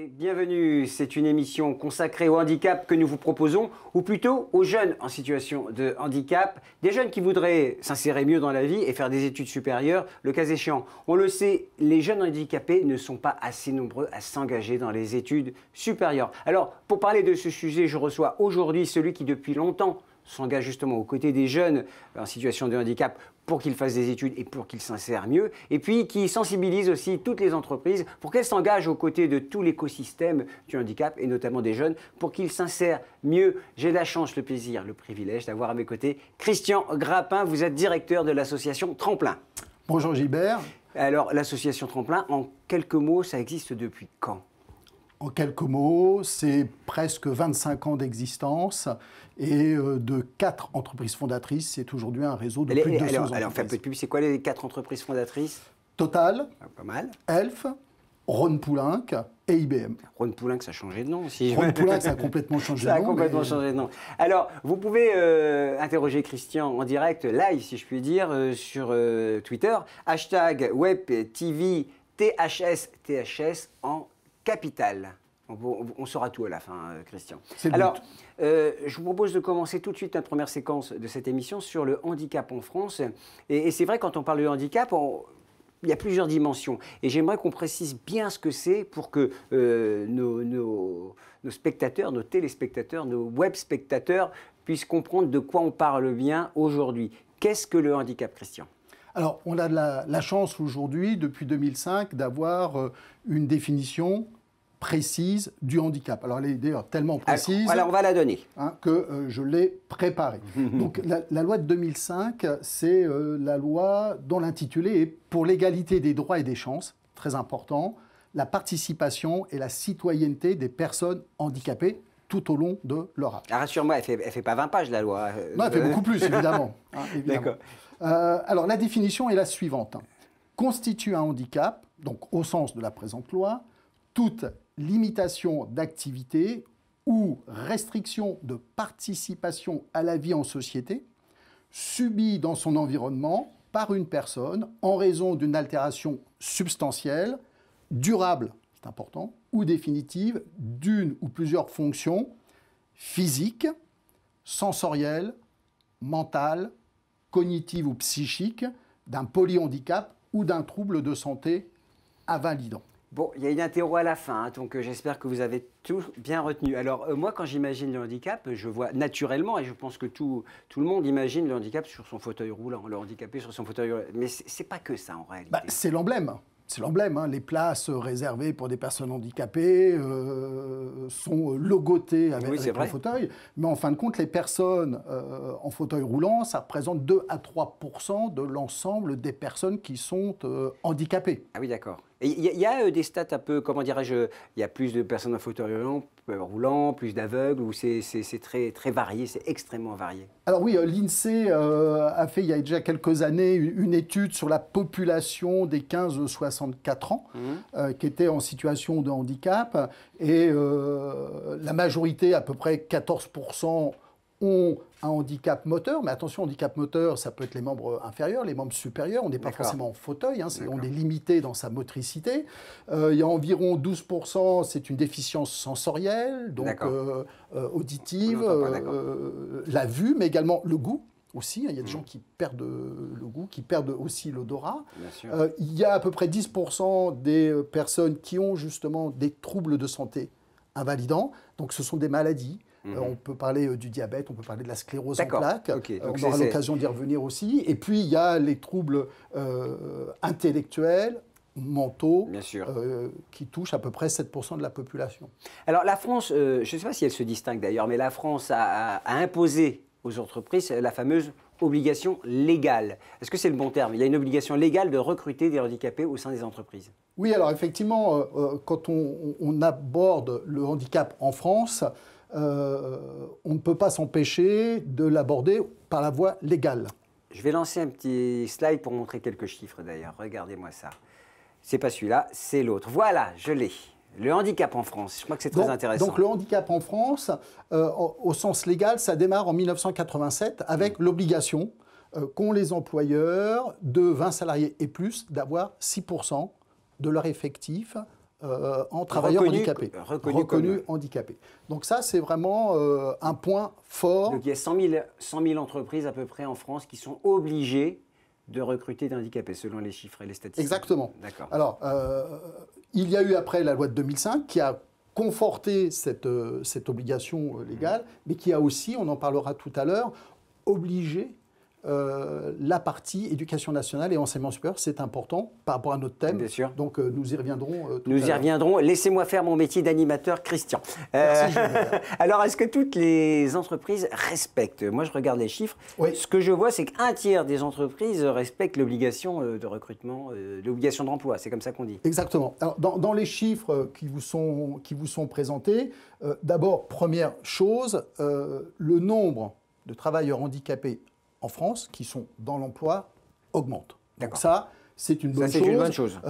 Et bienvenue, c'est une émission consacrée au handicap que nous vous proposons, ou plutôt aux jeunes en situation de handicap, des jeunes qui voudraient s'insérer mieux dans la vie et faire des études supérieures, le cas échéant. On le sait, les jeunes handicapés ne sont pas assez nombreux à s'engager dans les études supérieures. Alors, pour parler de ce sujet, je reçois aujourd'hui celui qui depuis longtemps s'engage justement aux côtés des jeunes en situation de handicap pour qu'ils fassent des études et pour qu'ils s'insèrent mieux, et puis qui sensibilise aussi toutes les entreprises pour qu'elles s'engagent aux côtés de tout l'écosystème du handicap, et notamment des jeunes, pour qu'ils s'insèrent mieux. J'ai la chance, le plaisir, le privilège d'avoir à mes côtés Christian Grappin. Vous êtes directeur de l'association Tremplin. Bonjour Gilbert. Alors, l'association Tremplin, en quelques mots, ça existe depuis quand ? En quelques mots, c'est presque 25 ans d'existence et de 4 entreprises fondatrices. C'est aujourd'hui un réseau de plus de 200 entreprises. Alors, fait un peu de pub, c'est quoi les 4 entreprises fondatrices ? Total, pas mal. Elf, Rhône-Poulenc et IBM. Rhône-Poulenc, ça a changé de nom aussi. Rhône-Poulenc, ça a complètement changé de nom. Ça a complètement changé de nom. Alors, vous pouvez interroger Christian en direct, live, si je puis dire, sur Twitter, hashtag WebTV THS en capital. On saura tout à la fin, Christian. Alors, je vous propose de commencer tout de suite notre première séquence de cette émission sur le handicap en France. Et c'est vrai, quand on parle de handicap, il y a plusieurs dimensions. Et j'aimerais qu'on précise bien ce que c'est pour que nos spectateurs, nos téléspectateurs, nos web-spectateurs puissent comprendre de quoi on parle bien aujourd'hui. Qu'est-ce que le handicap, Christian ? Alors, on a la chance aujourd'hui, depuis 2005, d'avoir une définition précise du handicap. Alors, elle est d'ailleurs tellement précise alors on va la donner. Que je l'ai préparée. Donc, la loi de 2005, c'est la loi dont l'intitulé est « Pour l'égalité des droits et des chances », très important, la participation et la citoyenneté des personnes handicapées tout au long de leur âge. Rassure-moi, elle fait pas 20 pages, la loi. Non, elle fait beaucoup plus, évidemment. D'accord. Alors, la définition est la suivante. Constitue un handicap, donc au sens de la présente loi, toute limitation d'activité ou restriction de participation à la vie en société subie dans son environnement par une personne en raison d'une altération substantielle, durable, c'est important, ou définitive d'une ou plusieurs fonctions physiques, sensorielles, mentales, cognitives ou psychiques, d'un polyhandicap ou d'un trouble de santé invalidant. Bon, il y a une interro à la fin, donc j'espère que vous avez tout bien retenu. Alors, moi, quand j'imagine le handicap, je vois naturellement, et je pense que tout le monde imagine le handicap sur son fauteuil roulant, le handicapé sur son fauteuil roulant. Mais c'est pas que ça, en réalité. C'est l'emblème. C'est l'emblème. Les places réservées pour des personnes handicapées sont logotées avec un fauteuil. Mais en fin de compte, les personnes en fauteuil roulant, ça représente 2 à 3% de l'ensemble des personnes qui sont handicapées. Ah oui, d'accord. Et il y a des stats un peu, comment dirais-je, il y a plus de personnes en fauteuil roulant, plus d'aveugles, ou c'est très, très varié, c'est extrêmement varié? Alors oui, l'INSEE a fait il y a déjà quelques années une étude sur la population des 15-64 ans qui était en situation de handicap, et la majorité, à peu près 14%, ont un handicap moteur, mais attention, handicap moteur, ça peut être les membres inférieurs, les membres supérieurs, on n'est pas forcément en fauteuil, on est limité dans sa motricité. Il y a environ 12%, c'est une déficience sensorielle, donc auditive, la vue, mais également le goût aussi. Il y a des gens qui perdent le goût, qui perdent aussi l'odorat. Il y a à peu près 10% des personnes qui ont justement des troubles de santé invalidants, donc ce sont des maladies. On peut parler du diabète, on peut parler de la sclérose en plaques. On aura l'occasion d'y revenir aussi. Et puis, il y a les troubles intellectuels, mentaux, qui touchent à peu près 7% de la population. Alors, la France, je ne sais pas si elle se distingue d'ailleurs, mais la France a imposé aux entreprises la fameuse obligation légale. Est-ce que c'est le bon terme? Il y a une obligation légale de recruter des handicapés au sein des entreprises. Oui, alors effectivement, quand on aborde le handicap en France, on ne peut pas s'empêcher de l'aborder par la voie légale. Je vais lancer un petit slide pour montrer quelques chiffres d'ailleurs. Regardez-moi ça. C'est pas celui-là, c'est l'autre. Voilà, je l'ai. Le handicap en France, je crois que c'est très intéressant. Donc le handicap en France, au sens légal, ça démarre en 1987 avec l'obligation qu'ont les employeurs de 20 salariés et plus d'avoir 6% de leur effectif en travailleurs handicapés. Reconnus handicapés. Donc ça, c'est vraiment un point fort. Donc il y a 100 000 entreprises à peu près en France qui sont obligées de recruter des handicapés, selon les chiffres et les statistiques. Exactement. D'accord. Alors, il y a eu après la loi de 2005 qui a conforté cette obligation légale, mais qui a aussi, on en parlera tout à l'heure, obligé la partie éducation nationale et enseignement supérieur. C'est important par rapport à notre thème. Bien sûr. Donc nous y reviendrons. Nous y reviendrons. Laissez-moi faire mon métier d'animateur, Christian. Merci, alors, est-ce que toutes les entreprises respectent? Moi, je regarde les chiffres. Oui. Ce que je vois, c'est qu'un tiers des entreprises respectent l'obligation de recrutement, l'obligation d'emploi. C'est comme ça qu'on dit. Exactement. Alors, dans les chiffres qui vous sont présentés, d'abord, première chose, le nombre de travailleurs handicapés en France qui sont dans l'emploi augmente. Donc ça, c'est une bonne chose.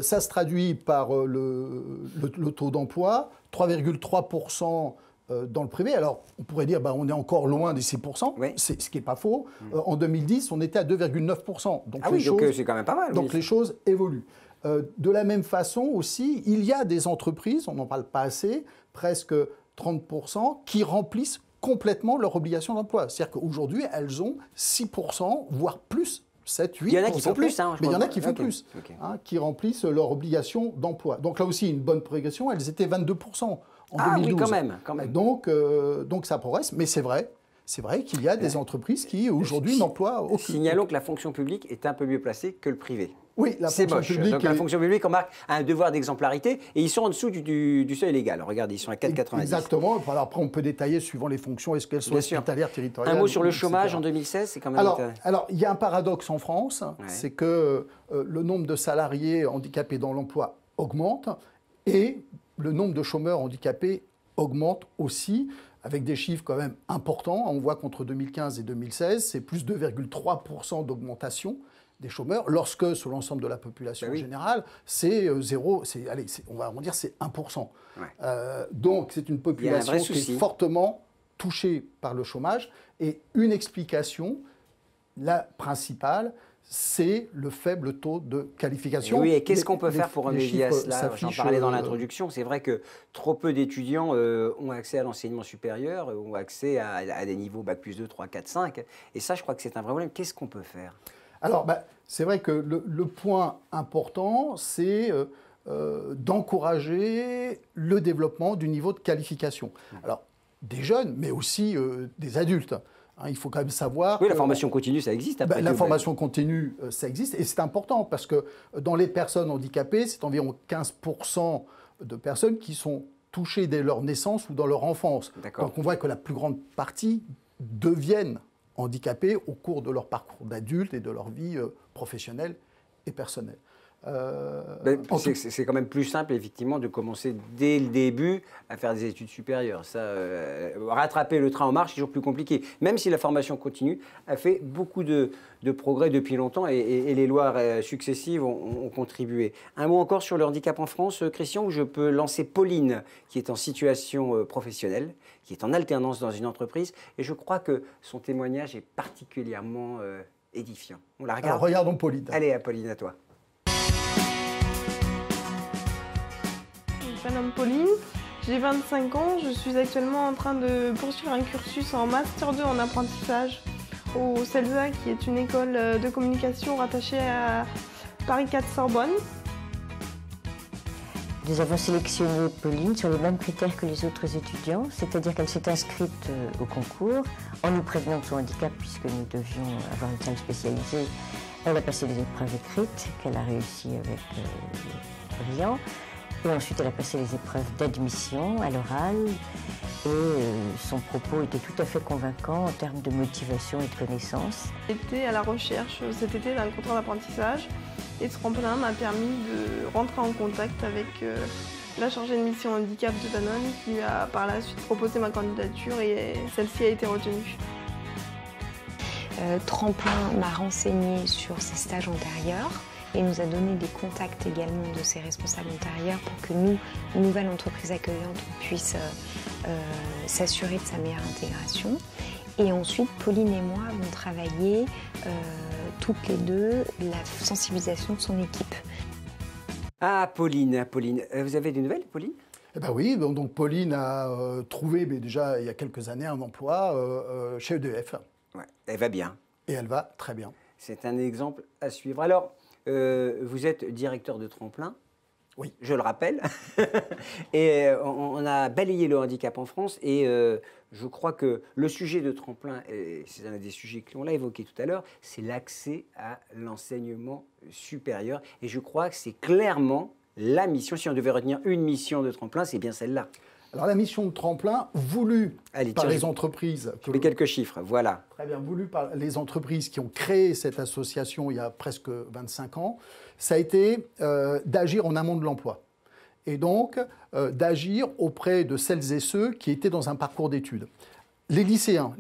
Ça se traduit par le taux d'emploi, 3,3% dans le privé. Alors, on pourrait dire on est encore loin des 6%, oui. Ce qui n'est pas faux. En 2010, on était à 2,9%. Donc donc c'est quand même pas mal. Donc les choses évoluent. De la même façon aussi, il y a des entreprises, on n'en parle pas assez, presque 30%, qui remplissent complètement leur obligation d'emploi. C'est-à-dire qu'aujourd'hui, elles ont 6%, voire plus, 7, 8%. Il y en a qui font plus, mais il y en a qui font plus, qui remplissent leur obligation d'emploi. Donc là aussi, une bonne progression, elles étaient 22% en 2012. Oui, quand même. Donc ça progresse, mais c'est vrai qu'il y a des entreprises qui, aujourd'hui, n'emploient aucun. Signalons que la fonction publique est un peu mieux placée que le privé. Oui, la fonction publique. Donc la fonction publique, on marque un devoir d'exemplarité et ils sont en dessous du seuil légal. Regardez, ils sont à 4,90. Exactement. Alors après, on peut détailler suivant les fonctions. Est-ce qu'elles sont hospitalières, territoriales? Un mot sur le chômage en 2016, c'est quand même. Alors, il y a un paradoxe en France, c'est que le nombre de salariés handicapés dans l'emploi augmente et le nombre de chômeurs handicapés augmente aussi, avec des chiffres quand même importants. On voit qu'entre 2015 et 2016, c'est plus 2,3% d'augmentation des chômeurs, lorsque sur l'ensemble de la population générale, c'est zéro, on va arrondir, c'est 1%. Donc c'est une population qui est fortement touchée par le chômage. Et une explication, la principale, c'est le faible taux de qualification. Et qu'est-ce qu'on peut faire pour remédier à cela? J'en parlais dans l'introduction. C'est vrai que trop peu d'étudiants ont accès à l'enseignement supérieur, ont accès à des niveaux Bac plus 2, 3, 4, 5. Et ça, je crois que c'est un vrai problème. Qu'est-ce qu'on peut faire? Alors, c'est vrai que le point important, c'est d'encourager le développement du niveau de qualification. Alors, des jeunes, mais aussi des adultes. Il faut quand même savoir... Oui, la formation continue, ça existe. La formation continue, ça existe. Et c'est important parce que dans les personnes handicapées, c'est environ 15% de personnes qui sont touchées dès leur naissance ou dans leur enfance. Donc on voit que la plus grande partie deviennent handicapés au cours de leur parcours d'adulte et de leur vie professionnelle et personnelle. C'est quand même plus simple, effectivement, de commencer dès le début à faire des études supérieures. Ça, rattraper le train en marche, c'est toujours plus compliqué. Même si la formation continue a fait beaucoup de progrès depuis longtemps et les lois successives ont contribué. Un mot encore sur le handicap en France, Christian, où je peux lancer Pauline, qui est en situation professionnelle, qui est en alternance dans une entreprise. Et je crois que son témoignage est particulièrement édifiant. On la regarde. Alors, regardons Pauline. Allez, Pauline, à toi. Je m'appelle Pauline, j'ai 25 ans, je suis actuellement en train de poursuivre un cursus en Master 2 en apprentissage au CELSA, qui est une école de communication rattachée à Paris 4 Sorbonne. Nous avons sélectionné Pauline sur les mêmes critères que les autres étudiants, c'est-à-dire qu'elle s'est inscrite au concours en nous prévenant de son handicap puisque nous devions avoir une salle spécialisée. Elle a passé les épreuves écrites qu'elle a réussi avec brillant. Et ensuite, elle a passé les épreuves d'admission à l'oral et son propos était tout à fait convaincant en termes de motivation et de connaissances. J'étais à la recherche cet été d'un contrat d'apprentissage et ce tremplin m'a permis de rentrer en contact avec la chargée de mission handicap de Danone qui a par la suite proposé ma candidature et celle-ci a été retenue. Tremplin m'a renseigné sur ses stages antérieurs et nous a donné des contacts également de ses responsables antérieurs pour que nous, nouvelle entreprise accueillante, on puisse s'assurer de sa meilleure intégration. Et ensuite, Pauline et moi avons travaillé toutes les deux la sensibilisation de son équipe. Ah, Pauline, Pauline. Vous avez des nouvelles, Pauline? Eh ben oui, donc Pauline a trouvé, mais déjà il y a quelques années, un emploi chez EDF. Ouais, elle va bien. Et elle va très bien. C'est un exemple à suivre. Alors, vous êtes directeur de tremplin. Oui. Je le rappelle. Et on a balayé le handicap en France. Et je crois que le sujet de tremplin, c'est un des sujets qu'on l'a évoqué tout à l'heure, c'est l'accès à l'enseignement supérieur. Et je crois que c'est clairement la mission. Si on devait retenir une mission de tremplin, c'est bien celle-là. Alors la mission de tremplin voulue par les entreprises. Je mets quelques chiffres, voilà. Très bien, voulue par les entreprises qui ont créé cette association il y a presque 25 ans, ça a été d'agir en amont de l'emploi. Et donc d'agir auprès de celles et ceux qui étaient dans un parcours d'études. Les lycéens,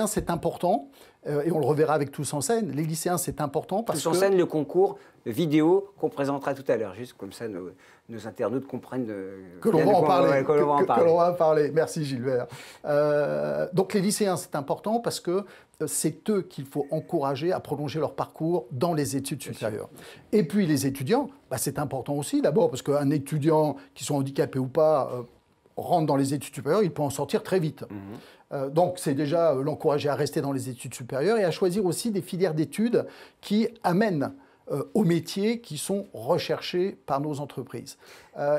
c'est important, et on le reverra avec Tous en scène, les lycéens c'est important parce que... Tous en scène, le concours vidéo qu'on présentera tout à l'heure, juste comme ça nos internautes comprennent que l'on va en parler. Que l'on va en parler. Merci Gilbert. Donc les lycéens c'est important parce que c'est eux qu'il faut encourager à prolonger leur parcours dans les études supérieures. Et puis les étudiants, c'est important aussi d'abord parce qu'un étudiant qui soit handicapé ou pas rentre dans les études supérieures, il peut en sortir très vite. Donc c'est déjà l'encourager à rester dans les études supérieures et à choisir aussi des filières d'études qui amènent aux métiers qui sont recherchés par nos entreprises.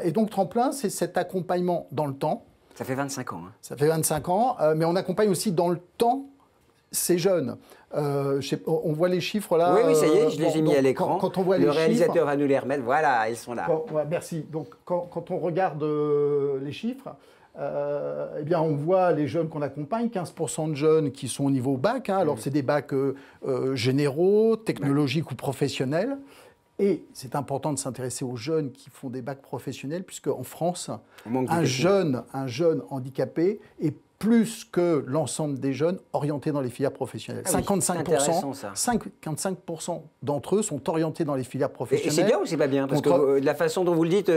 Et donc Tremplin, c'est cet accompagnement dans le temps. Ça fait 25 ans. Hein. Ça fait 25 ans, mais on accompagne aussi dans le temps ces jeunes. On voit les chiffres là. Oui, ça y est, je les ai mis à l'écran. Quand on voit le réalisateur va nous les remettre. Voilà, ils sont là. Merci. Donc quand on regarde les chiffres, eh bien, on voit les jeunes qu'on accompagne, 15% de jeunes qui sont au niveau bac. Hein, alors, c'est des bacs généraux, technologiques ou professionnels. Et c'est important de s'intéresser aux jeunes qui font des bacs professionnels, puisque en France, un jeune handicapé est plus que l'ensemble des jeunes orientés dans les filières professionnelles. 55% d'entre eux sont orientés dans les filières professionnelles. Et c'est bien ou c'est pas bien? Parce que de la façon dont vous le dites,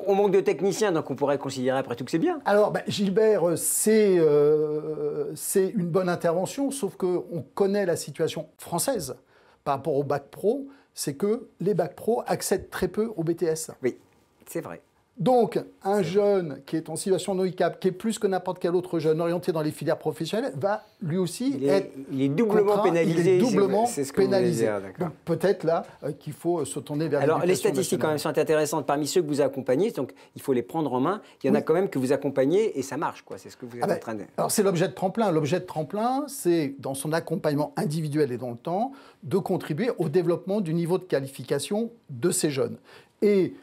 on manque de techniciens, donc on pourrait considérer après tout que c'est bien. Alors, Gilbert, c'est une bonne intervention, sauf qu'on connaît la situation française par rapport au bac pro, c'est que les bacs pro accèdent très peu au BTS. Oui, c'est vrai. Donc, un jeune qui est en situation de handicap, qui est plus que n'importe quel autre jeune orienté dans les filières professionnelles, va lui aussi être doublement pénalisé. Il est doublement pénalisé. Donc, peut-être là qu'il faut se tourner vers Alors, les statistiques quand même sont intéressantes. Parmi ceux que vous accompagnez, donc il faut les prendre en main. Il y en a quand même que vous accompagnez et ça marche, quoi. C'est ce que vous êtes en train de... Alors, c'est l'objet de Tremplin. L'objet de Tremplin, c'est, dans son accompagnement individuel et dans le temps, de contribuer au développement du niveau de qualification de ces jeunes. Et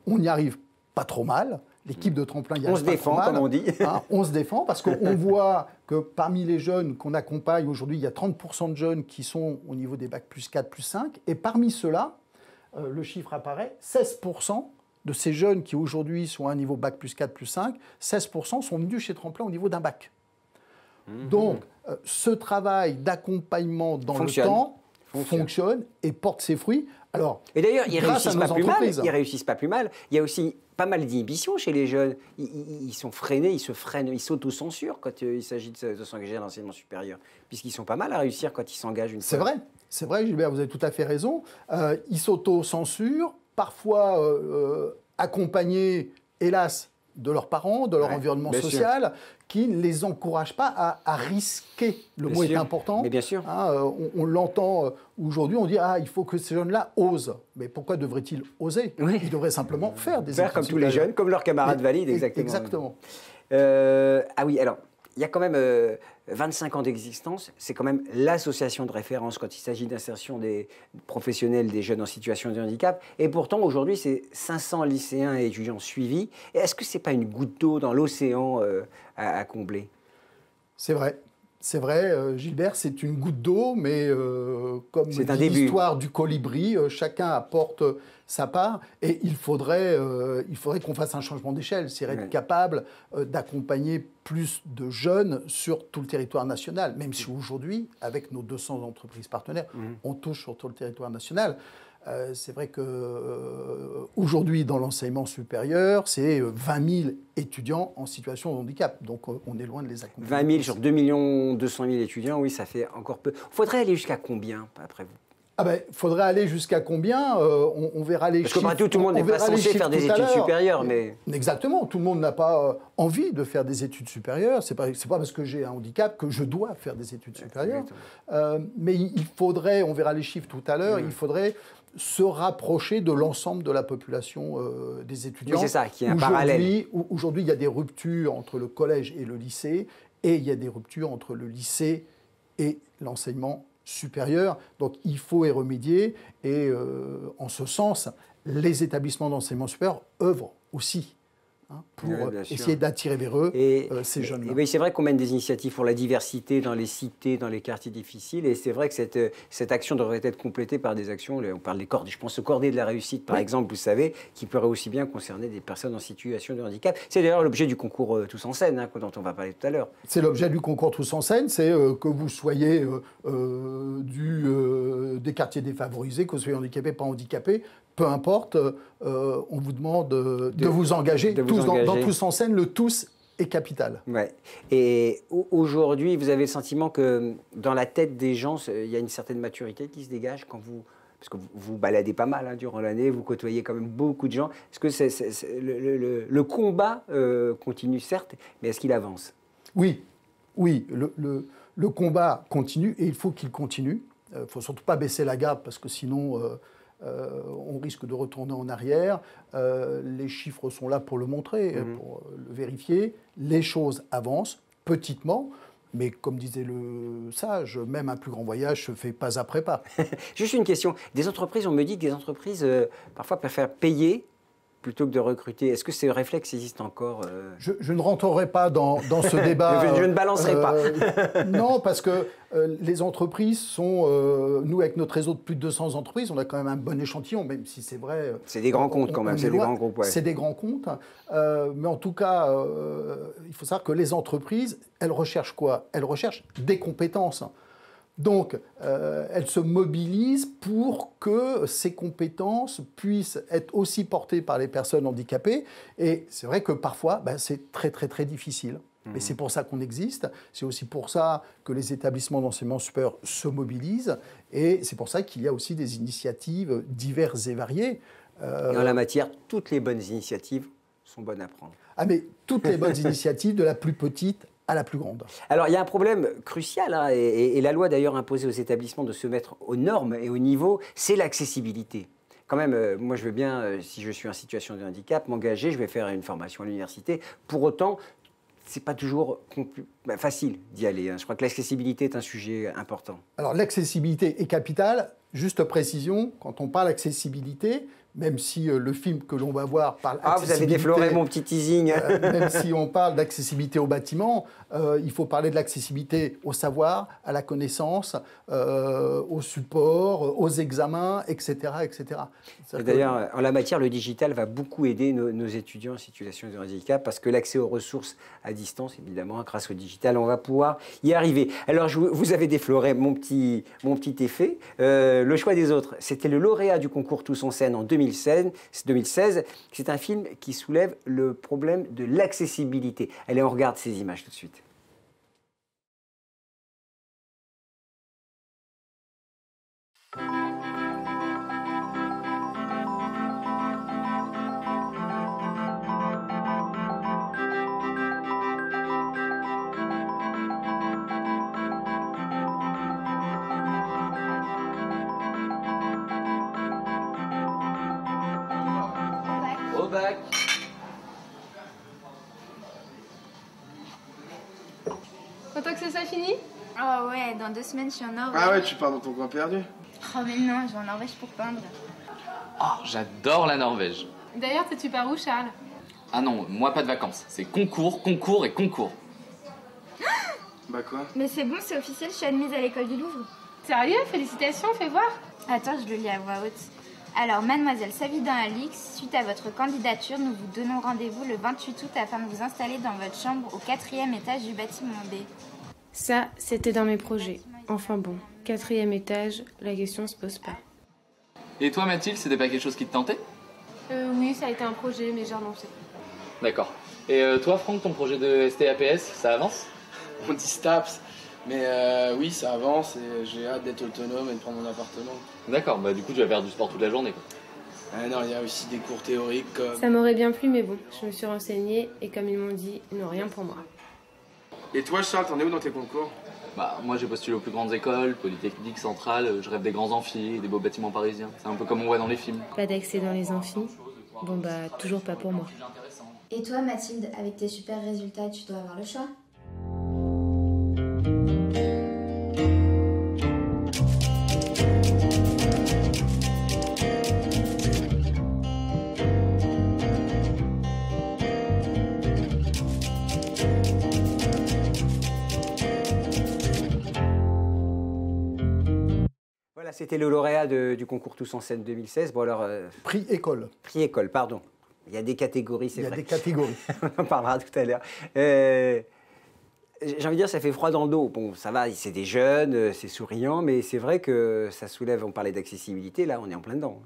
on y arrive pas trop mal. L'équipe de Tremplin y arrive pas trop mal. On se défend, comme on dit. Hein, on se défend parce qu'on voit que parmi les jeunes qu'on accompagne aujourd'hui, il y a 30% de jeunes qui sont au niveau des bacs plus 4, plus 5. Et parmi ceux-là, le chiffre apparaît, 16% de ces jeunes qui aujourd'hui sont à un niveau bac plus 4, plus 5, 16% sont venus chez Tremplin au niveau d'un bac. Donc, ce travail d'accompagnement dans le temps fonctionne et porte ses fruits. Alors, et d'ailleurs, ils réussissent pas plus mal. Il y a aussi pas mal d'inhibitions chez les jeunes. Ils sont freinés, ils se freinent, ils s'auto-censurent quand il s'agit de s'engager à l'enseignement supérieur, puisqu'ils sont pas mal à réussir quand ils s'engagent une fois. C'est vrai, Gilbert, vous avez tout à fait raison. Ils s'auto-censurent, parfois accompagnés, hélas, de leurs parents, de leur environnement social, qui ne les encouragent pas à risquer. Le mot est important. Mais bien sûr. Hein, on l'entend aujourd'hui, on dit il faut que ces jeunes-là osent. Mais pourquoi devraient-ils oser? Ils devraient simplement faire des études comme tous les jeunes, comme leurs camarades valides, exactement. Ah oui, alors, il y a quand même 25 ans d'existence, c'est quand même l'association de référence quand il s'agit d'insertion des professionnels des jeunes en situation de handicap. Et pourtant, aujourd'hui, c'est 500 lycéens et étudiants suivis. Et est-ce que ce n'est pas une goutte d'eau dans l'océan à combler? C'est vrai. C'est vrai, Gilbert, c'est une goutte d'eau, mais comme c'est l'histoire du colibri, chacun apporte sa part. Et il faudrait qu'on fasse un changement d'échelle, c'est être capable d'accompagner plus de jeunes sur tout le territoire national, même si aujourd'hui, avec nos 200 entreprises partenaires, on touche sur tout le territoire national. C'est vrai qu'aujourd'hui, dans l'enseignement supérieur, c'est 20 000 étudiants en situation de handicap. Donc, on est loin de les accompagner. 20 000 sur 2 200 000 étudiants, oui, ça fait encore peu. Il faudrait aller jusqu'à combien, après vous? Ah ben, faudrait aller jusqu'à combien on verra les chiffres. Parce que tout le monde n'est pas censé faire des études supérieures. Mais... Exactement, tout le monde n'a pas envie de faire des études supérieures. C'est pas parce que j'ai un handicap que je dois faire des études supérieures. Mais il faudrait, on verra les chiffres tout à l'heure, il faudrait se rapprocher de l'ensemble de la population des étudiants. Oui, c'est ça, qui est un parallèle. Aujourd'hui, il y a des ruptures entre le collège et le lycée, et il y a des ruptures entre le lycée et l'enseignement supérieur. Donc il faut y remédier, et en ce sens, les établissements d'enseignement supérieur œuvrent aussi pour essayer d'attirer vers eux ces jeunes-là. Oui, c'est vrai qu'on mène des initiatives pour la diversité dans les cités, dans les quartiers difficiles, et c'est vrai que cette action devrait être complétée par des actions, on parle des cordées, je pense aux cordées de la réussite par exemple, vous savez, qui pourraient aussi bien concerner des personnes en situation de handicap. C'est d'ailleurs l'objet du concours Tous en scène, dont on va parler tout à l'heure. C'est l'objet du concours Tous en scène, c'est que vous soyez des quartiers défavorisés, que vous soyez handicapé, pas handicapé, peu importe, on vous demande de vous engager. Dans Tous en scène, le tous est capital. Ouais. Et aujourd'hui, vous avez le sentiment que dans la tête des gens, il y a une certaine maturité qui se dégage quand vous... Parce que vous baladez pas mal durant l'année, vous côtoyez quand même beaucoup de gens. Est-ce que le combat continue, certes, mais est-ce qu'il avance? Oui, le combat continue, et il faut qu'il continue. Il ne faut surtout pas baisser la garde, parce que sinon... on risque de retourner en arrière. Les chiffres sont là pour le montrer, pour le vérifier. Les choses avancent petitement, mais comme disait le sage, même un plus grand voyage se fait pas après pas. Juste une question. Des entreprises, on me dit que des entreprises parfois préfèrent payer plutôt que de recruter. Est-ce que ces réflexes existent encore je ne rentrerai pas dans ce débat. Je ne balancerai pas. Non, parce que les entreprises sont... nous, avec notre réseau de plus de 200 entreprises, on a quand même un bon échantillon, même si c'est vrai... C'est des grands comptes quand même, c'est des grands groupes. Ouais. C'est des grands comptes. Mais en tout cas, il faut savoir que les entreprises, elles recherchent quoi? Elles recherchent des compétences. Donc, elle se mobilise pour que ces compétences puissent être aussi portées par les personnes handicapées. Et c'est vrai que parfois, c'est très, très, très difficile. Mais c'est pour ça qu'on existe. C'est aussi pour ça que les établissements d'enseignement supérieur se mobilisent. Et c'est pour ça qu'il y a aussi des initiatives diverses et variées. Et en la matière, toutes les bonnes initiatives sont bonnes à prendre. Ah, mais toutes les bonnes initiatives, de la plus petite à la plus grande. Alors, il y a un problème crucial, et la loi d'ailleurs imposait aux établissements de se mettre aux normes et au niveau, c'est l'accessibilité. Quand même, moi je veux bien, si je suis en situation de handicap, m'engager, je vais faire une formation à l'université. Pour autant, c'est pas toujours facile d'y aller. Je crois que l'accessibilité est un sujet important. Alors, l'accessibilité est capitale. Juste précision, quand on parle d'accessibilité, même si le film que l'on va voir parle d'accessibilité... Ah, vous avez défloré mon petit teasing. Même si on parle d'accessibilité au bâtiment, il faut parler de l'accessibilité au savoir, à la connaissance, au support, aux examens, etc. etc. D'ailleurs, en la matière, le digital va beaucoup aider nos étudiants en situation de handicap, parce que l'accès aux ressources à distance, évidemment, grâce au digital, on va pouvoir y arriver. Alors, vous avez défloré mon petit effet. Le choix des autres, c'était le lauréat du concours Tous en scène en 2016. C'est un film qui soulève le problème de l'accessibilité. Allez, on regarde ces images tout de suite. Content que ça fini? Oh ouais, dans 2 semaines je suis en Norvège. Ah ouais, tu pars dans ton coin perdu? Oh mais non, je vais en Norvège pour peindre. Oh, j'adore la Norvège. D'ailleurs, tu pars où, Charles? Ah non, moi pas de vacances. C'est concours, concours et concours. Bah quoi? Mais c'est bon, c'est officiel, je suis admise à l'école du Louvre. Sérieux? Félicitations, fais voir. Attends, je le lis à voix haute. Alors, mademoiselle Savidan-Alix, suite à votre candidature, nous vous donnons rendez-vous le 28 août afin de vous installer dans votre chambre au 4e étage du bâtiment B. Ça, c'était dans mes projets. Enfin bon, 4e étage, la question se pose pas. Et toi, Mathilde, c'était pas quelque chose qui te tentait? Oui, ça a été un projet, mais j'ai renoncé. D'accord. Et toi, Franck, ton projet de STAPS, ça avance? On dit STAPS, Mais oui, ça avance et j'ai hâte d'être autonome et de prendre mon appartement. D'accord, bah du coup tu vas faire du sport toute la journée quoi. Non, il y a aussi des cours théoriques comme... Ça m'aurait bien plu, mais bon, je me suis renseignée et comme ils m'ont dit, ils n'ont rien pour moi. Et toi Charles, t'en es où dans tes concours? Bah moi j'ai postulé aux plus grandes écoles, Polytechnique, Centrale, je rêve des grands amphis, des beaux bâtiments parisiens. C'est un peu comme on voit dans les films. Pas d'accès dans les amphis? Bon bah, toujours pas pour moi. Et toi Mathilde, avec tes super résultats, tu dois avoir le choix. Voilà, c'était le lauréat du concours Tous en scène 2016. Bon alors, Prix école. prix école, pardon. Il y a des catégories, c'est Il y a vrai. des catégories. On en parlera tout à l'heure. J'ai envie de dire, ça fait froid dans le dos. Bon, ça va, c'est des jeunes, c'est souriant, mais c'est vrai que ça soulève, on parlait d'accessibilité, là, on est en plein dedans.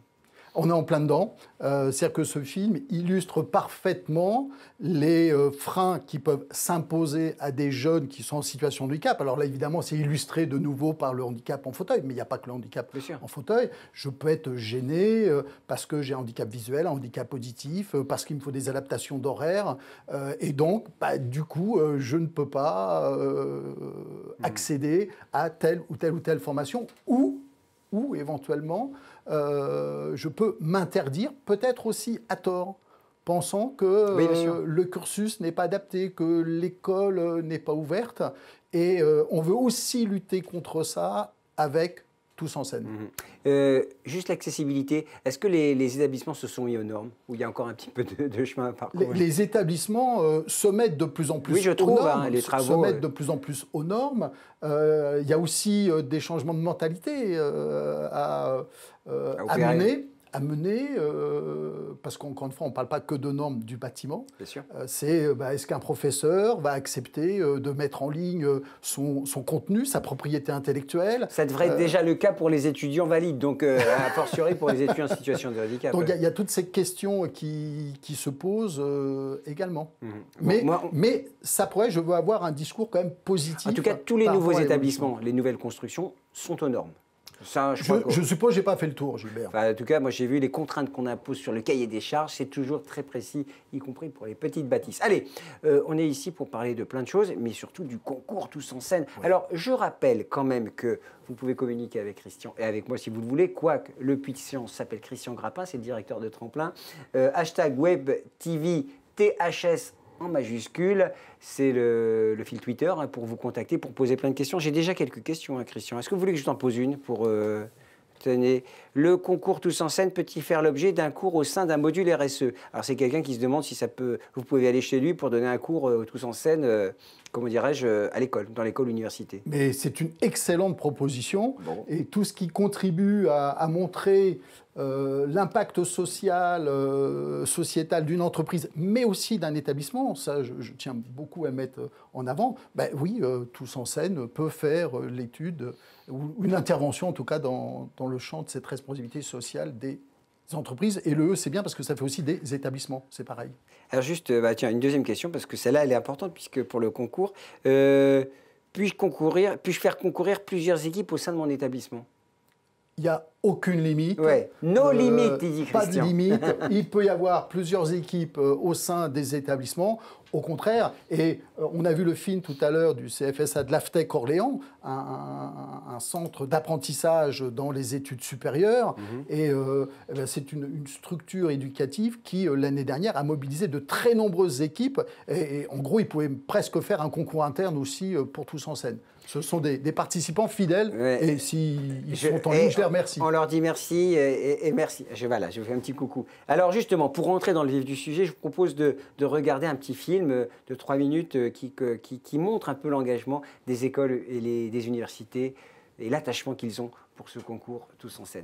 On est en plein dedans. C'est-à-dire que ce film illustre parfaitement les freins qui peuvent s'imposer à des jeunes qui sont en situation de handicap. Alors là, évidemment, c'est illustré de nouveau par le handicap en fauteuil, mais il n'y a pas que le handicap en fauteuil. Je peux être gêné parce que j'ai un handicap visuel, un handicap auditif, parce qu'il me faut des adaptations d'horaire. Et donc, du coup, je ne peux pas accéder à telle ou telle formation ou éventuellement, je peux m'interdire, peut-être aussi à tort, pensant que le cursus n'est pas adapté, que l'école n'est pas ouverte. Et on veut aussi lutter contre ça avec Tous en scène. Juste l'accessibilité, est-ce que les établissements se sont mis aux normes ou il y a encore un petit peu de chemin à parcourir? Les établissements se mettent de plus en plus aux normes, les travaux, se mettent de plus en plus aux normes. Il y a aussi des changements de mentalité à mener, parce qu'encore une fois, on ne parle pas que de normes du bâtiment. Bien sûr. C'est est-ce qu'un professeur va accepter de mettre en ligne son contenu, sa propriété intellectuelle? Ça devrait être déjà le cas pour les étudiants valides, donc a fortiori pour les étudiants en situation de handicap. Donc il y a toutes ces questions qui se posent également. Mmh. Mais ça pourrait, je veux avoir un discours quand même positif. En tout cas, tous les nouveaux établissements, les nouvelles constructions sont aux normes. Ça, je suppose que je n'ai pas fait le tour, Gilbert. Enfin, en tout cas, moi j'ai vu les contraintes qu'on impose sur le cahier des charges, c'est toujours très précis, y compris pour les petites bâtisses. Allez, on est ici pour parler de plein de choses, mais surtout du concours Tous en scène. Ouais. Alors, je rappelle quand même que vous pouvez communiquer avec Christian et avec moi si vous le voulez, quoique le puits de science s'appelle Christian Grappin, c'est le directeur de Tremplin. Hashtag WebTV THS en majuscule, c'est le fil Twitter pour vous contacter, pour poser plein de questions. J'ai déjà quelques questions, Christian. Est-ce que vous voulez que je t'en pose une pour... Tenez, le concours Tous en scène peut-il faire l'objet d'un cours au sein d'un module RSE? Alors c'est quelqu'un qui se demande si ça peut... Vous pouvez aller chez lui pour donner un cours Tous en scène, comment dirais-je, à l'école, dans l'école université. Mais c'est une excellente proposition. Bon. Et tout ce qui contribue à montrer l'impact social, sociétal d'une entreprise, mais aussi d'un établissement, ça je tiens beaucoup à mettre en avant, oui, Tous en scène peut faire l'étude, ou une intervention en tout cas dans le champ de cette responsabilité sociale des entreprises. Et le E, c'est bien parce que ça fait aussi des établissements, c'est pareil. Alors juste, tiens, une deuxième question, parce que celle-là, elle est importante, puisque pour le concours, puis-je faire concourir plusieurs équipes au sein de mon établissement? Il n'y a aucune limite. Ouais. No limite, il dit Christian. Pas de limite. Il peut y avoir plusieurs équipes au sein des établissements. Au contraire, et on a vu le film tout à l'heure du CFSA de l'AFTEC Orléans, un centre d'apprentissage dans les études supérieures. Et c'est une structure éducative qui, l'année dernière, a mobilisé de très nombreuses équipes. Et en gros, ils pouvaient presque faire un concours interne aussi pour Tous en scène. Ce sont des participants fidèles, et s'ils sont en ligne, je les remercie. On leur dit merci et merci. Je vous fais un petit coucou. Alors justement, pour rentrer dans le vif du sujet, je vous propose de regarder un petit film de 3 minutes qui montre un peu l'engagement des écoles et des universités et l'attachement qu'ils ont pour ce concours Tous en scène.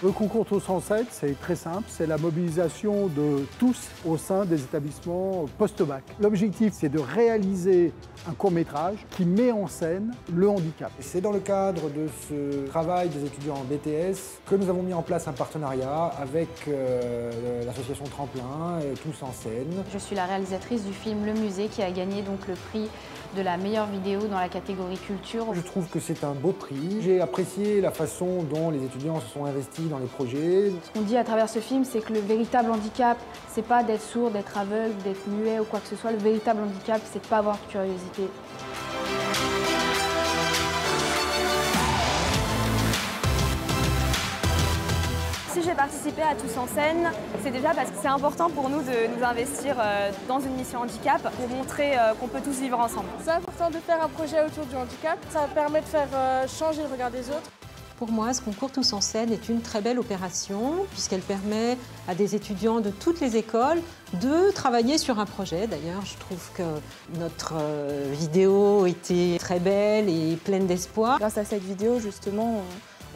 Le concours Tous en scène, c'est très simple, c'est la mobilisation de tous au sein des établissements post-bac. L'objectif, c'est de réaliser un court-métrage qui met en scène le handicap. C'est dans le cadre de ce travail des étudiants en BTS que nous avons mis en place un partenariat avec l'association Tremplin, Tous en scène. Je suis la réalisatrice du film Le Musée qui a gagné donc le prix de la meilleure vidéo dans la catégorie culture. Je trouve que c'est un beau prix. J'ai apprécié la façon dont les étudiants se sont investis dans les projets. Ce qu'on dit à travers ce film, c'est que le véritable handicap, c'est pas d'être sourd, d'être aveugle, d'être muet ou quoi que ce soit. Le véritable handicap, c'est de pas avoir de curiosité. Si j'ai participé à Tous en scène, c'est déjà parce que c'est important pour nous de nous investir dans une mission handicap pour montrer qu'on peut tous vivre ensemble. C'est important de faire un projet autour du handicap. Ça permet de faire changer le regard des autres. Pour moi, ce concours Tous en scène est une très belle opération puisqu'elle permet à des étudiants de toutes les écoles de travailler sur un projet. D'ailleurs, je trouve que notre vidéo était très belle et pleine d'espoir. Grâce à cette vidéo, justement,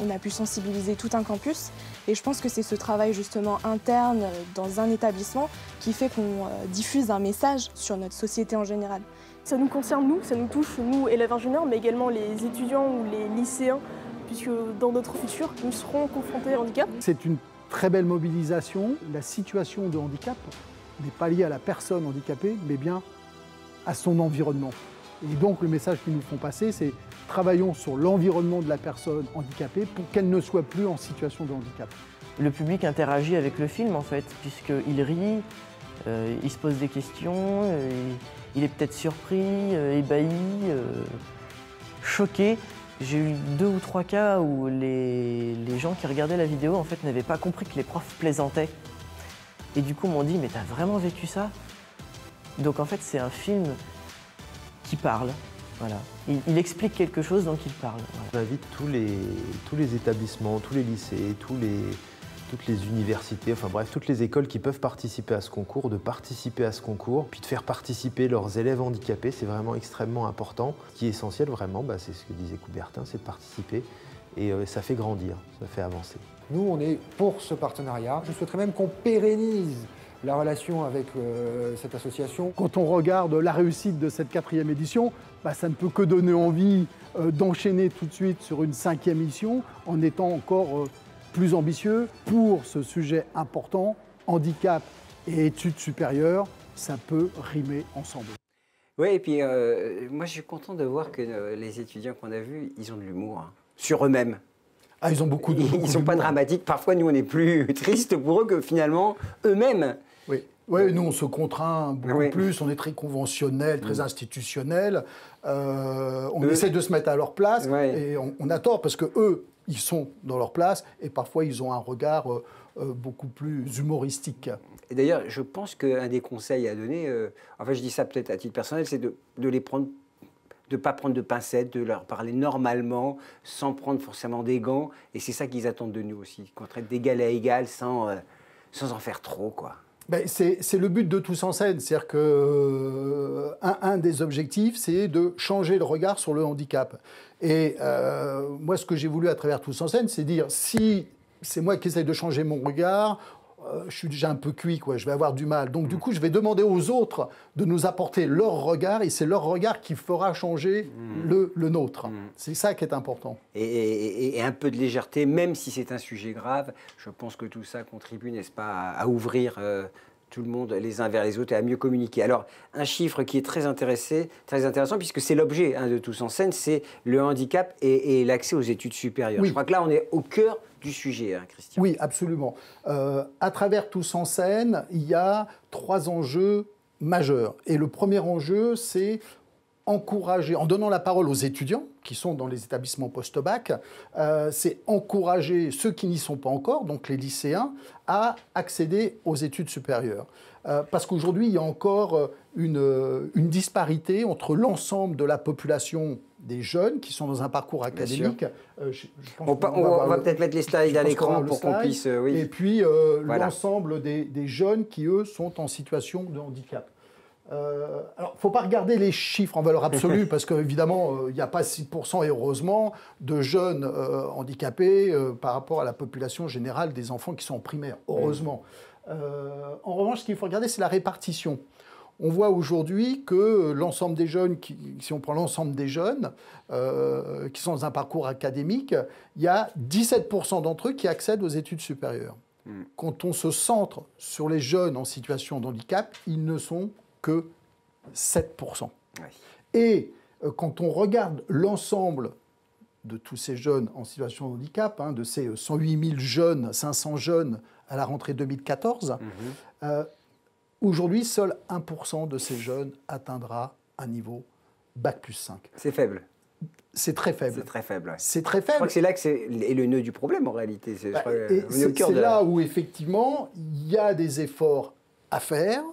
on a pu sensibiliser tout un campus et je pense que c'est ce travail justement interne dans un établissement qui fait qu'on diffuse un message sur notre société en général. Ça nous concerne nous, ça nous touche nous élèves ingénieurs mais également les étudiants ou les lycéens puisque dans notre futur nous serons confrontés au handicap. C'est une très belle mobilisation. La situation de handicap n'est pas liée à la personne handicapée mais bien à son environnement. Et donc le message qu'ils nous font passer, c'est travaillons sur l'environnement de la personne handicapée pour qu'elle ne soit plus en situation de handicap. Le public interagit avec le film en fait, puisqu'il rit, il se pose des questions, il est peut-être surpris, ébahi, choqué. J'ai eu 2 ou 3 cas où les gens qui regardaient la vidéo en fait n'avaient pas compris que les profs plaisantaient. Et du coup m'ont dit mais t'as vraiment vécu ça? Donc en fait c'est un film qui parle. Voilà. Il explique quelque chose, donc il parle. Voilà. J'invite tous les établissements, tous les lycées, toutes les universités, enfin bref, toutes les écoles qui peuvent participer à ce concours, de participer à ce concours, puis de faire participer leurs élèves handicapés, c'est vraiment extrêmement important. Ce qui est essentiel vraiment, c'est ce que disait Coubertin, c'est de participer et ça fait grandir, ça fait avancer. Nous, on est pour ce partenariat. Je souhaiterais même qu'on pérennise la relation avec cette association. Quand on regarde la réussite de cette 4e édition, ça ne peut que donner envie d'enchaîner tout de suite sur une 5e édition en étant encore plus ambitieux pour ce sujet important, handicap et études supérieures, ça peut rimer ensemble. Oui, et puis moi je suis content de voir que les étudiants qu'on a vus, ils ont de l'humour sur eux-mêmes. Ah, ils ont beaucoup d'humour. Ils ne sont pas dramatiques. Parfois, nous, on est plus tristes pour eux que finalement eux-mêmes. Oui, nous, on se contraint beaucoup plus. On est très conventionnel, très institutionnel. On essaie de se mettre à leur place. Et on a tort parce qu'eux, ils sont dans leur place. Et parfois, ils ont un regard beaucoup plus humoristique. Et d'ailleurs, je pense qu'un des conseils à donner, enfin, je dis ça peut-être à titre personnel, c'est de les prendre. De ne pas prendre de pincettes, de leur parler normalement, sans prendre forcément des gants. Et c'est ça qu'ils attendent de nous aussi, qu'on traite d'égal à égal sans en faire trop, quoi. C'est le but de Tous en scène. C'est-à-dire qu'un des objectifs, c'est de changer le regard sur le handicap. Et moi, ce que j'ai voulu à travers Tous en scène, c'est dire, si c'est moi qui essaye de changer mon regard, je suis déjà un peu cuit, quoi, je vais avoir du mal. Donc du coup, je vais demander aux autres de nous apporter leur regard, et c'est leur regard qui fera changer le nôtre. C'est ça qui est important. Et un peu de légèreté, même si c'est un sujet grave, je pense que tout ça contribue, n'est-ce pas, à ouvrir tout le monde les uns vers les autres et à mieux communiquer. Alors, un chiffre qui est très intéressant, puisque c'est l'objet de Tous en scène, c'est le handicap et l'accès aux études supérieures. Oui. Je crois que là, on est au cœur du sujet, Christian. Oui, absolument. À travers Tous en scène, il y a 3 enjeux majeurs. Et le premier enjeu, c'est encourager, en donnant la parole aux étudiants qui sont dans les établissements post-bac, c'est encourager ceux qui n'y sont pas encore, donc les lycéens, à accéder aux études supérieures. Parce qu'aujourd'hui, il y a encore une disparité entre l'ensemble de la population des jeunes qui sont dans un parcours académique. On va peut-être mettre les slides à l'écran pour qu'on puisse... Et puis, voilà, l'ensemble des jeunes qui, eux, sont en situation de handicap. Alors, il ne faut pas regarder les chiffres en valeur absolue, parce qu'évidemment, il n'y a pas 6%, et heureusement, de jeunes handicapés par rapport à la population générale des enfants qui sont en primaire, heureusement. En revanche, ce qu'il faut regarder, c'est la répartition. On voit aujourd'hui que l'ensemble des jeunes, si on prend l'ensemble des jeunes qui sont dans un parcours académique, il y a 17% d'entre eux qui accèdent aux études supérieures. Quand on se centre sur les jeunes en situation de handicap, ils ne sont que 7%. Et quand on regarde l'ensemble de tous ces jeunes en situation de handicap, de ces 108 000 jeunes, 500 jeunes à la rentrée 2014, aujourd'hui, seul 1% de ces jeunes atteindra un niveau Bac+5. C'est faible. C'est très faible. C'est très faible. Ouais. C'est très faible. Je crois que c'est là que c'est le nœud du problème en réalité. C'est là où effectivement il y a des efforts à faire.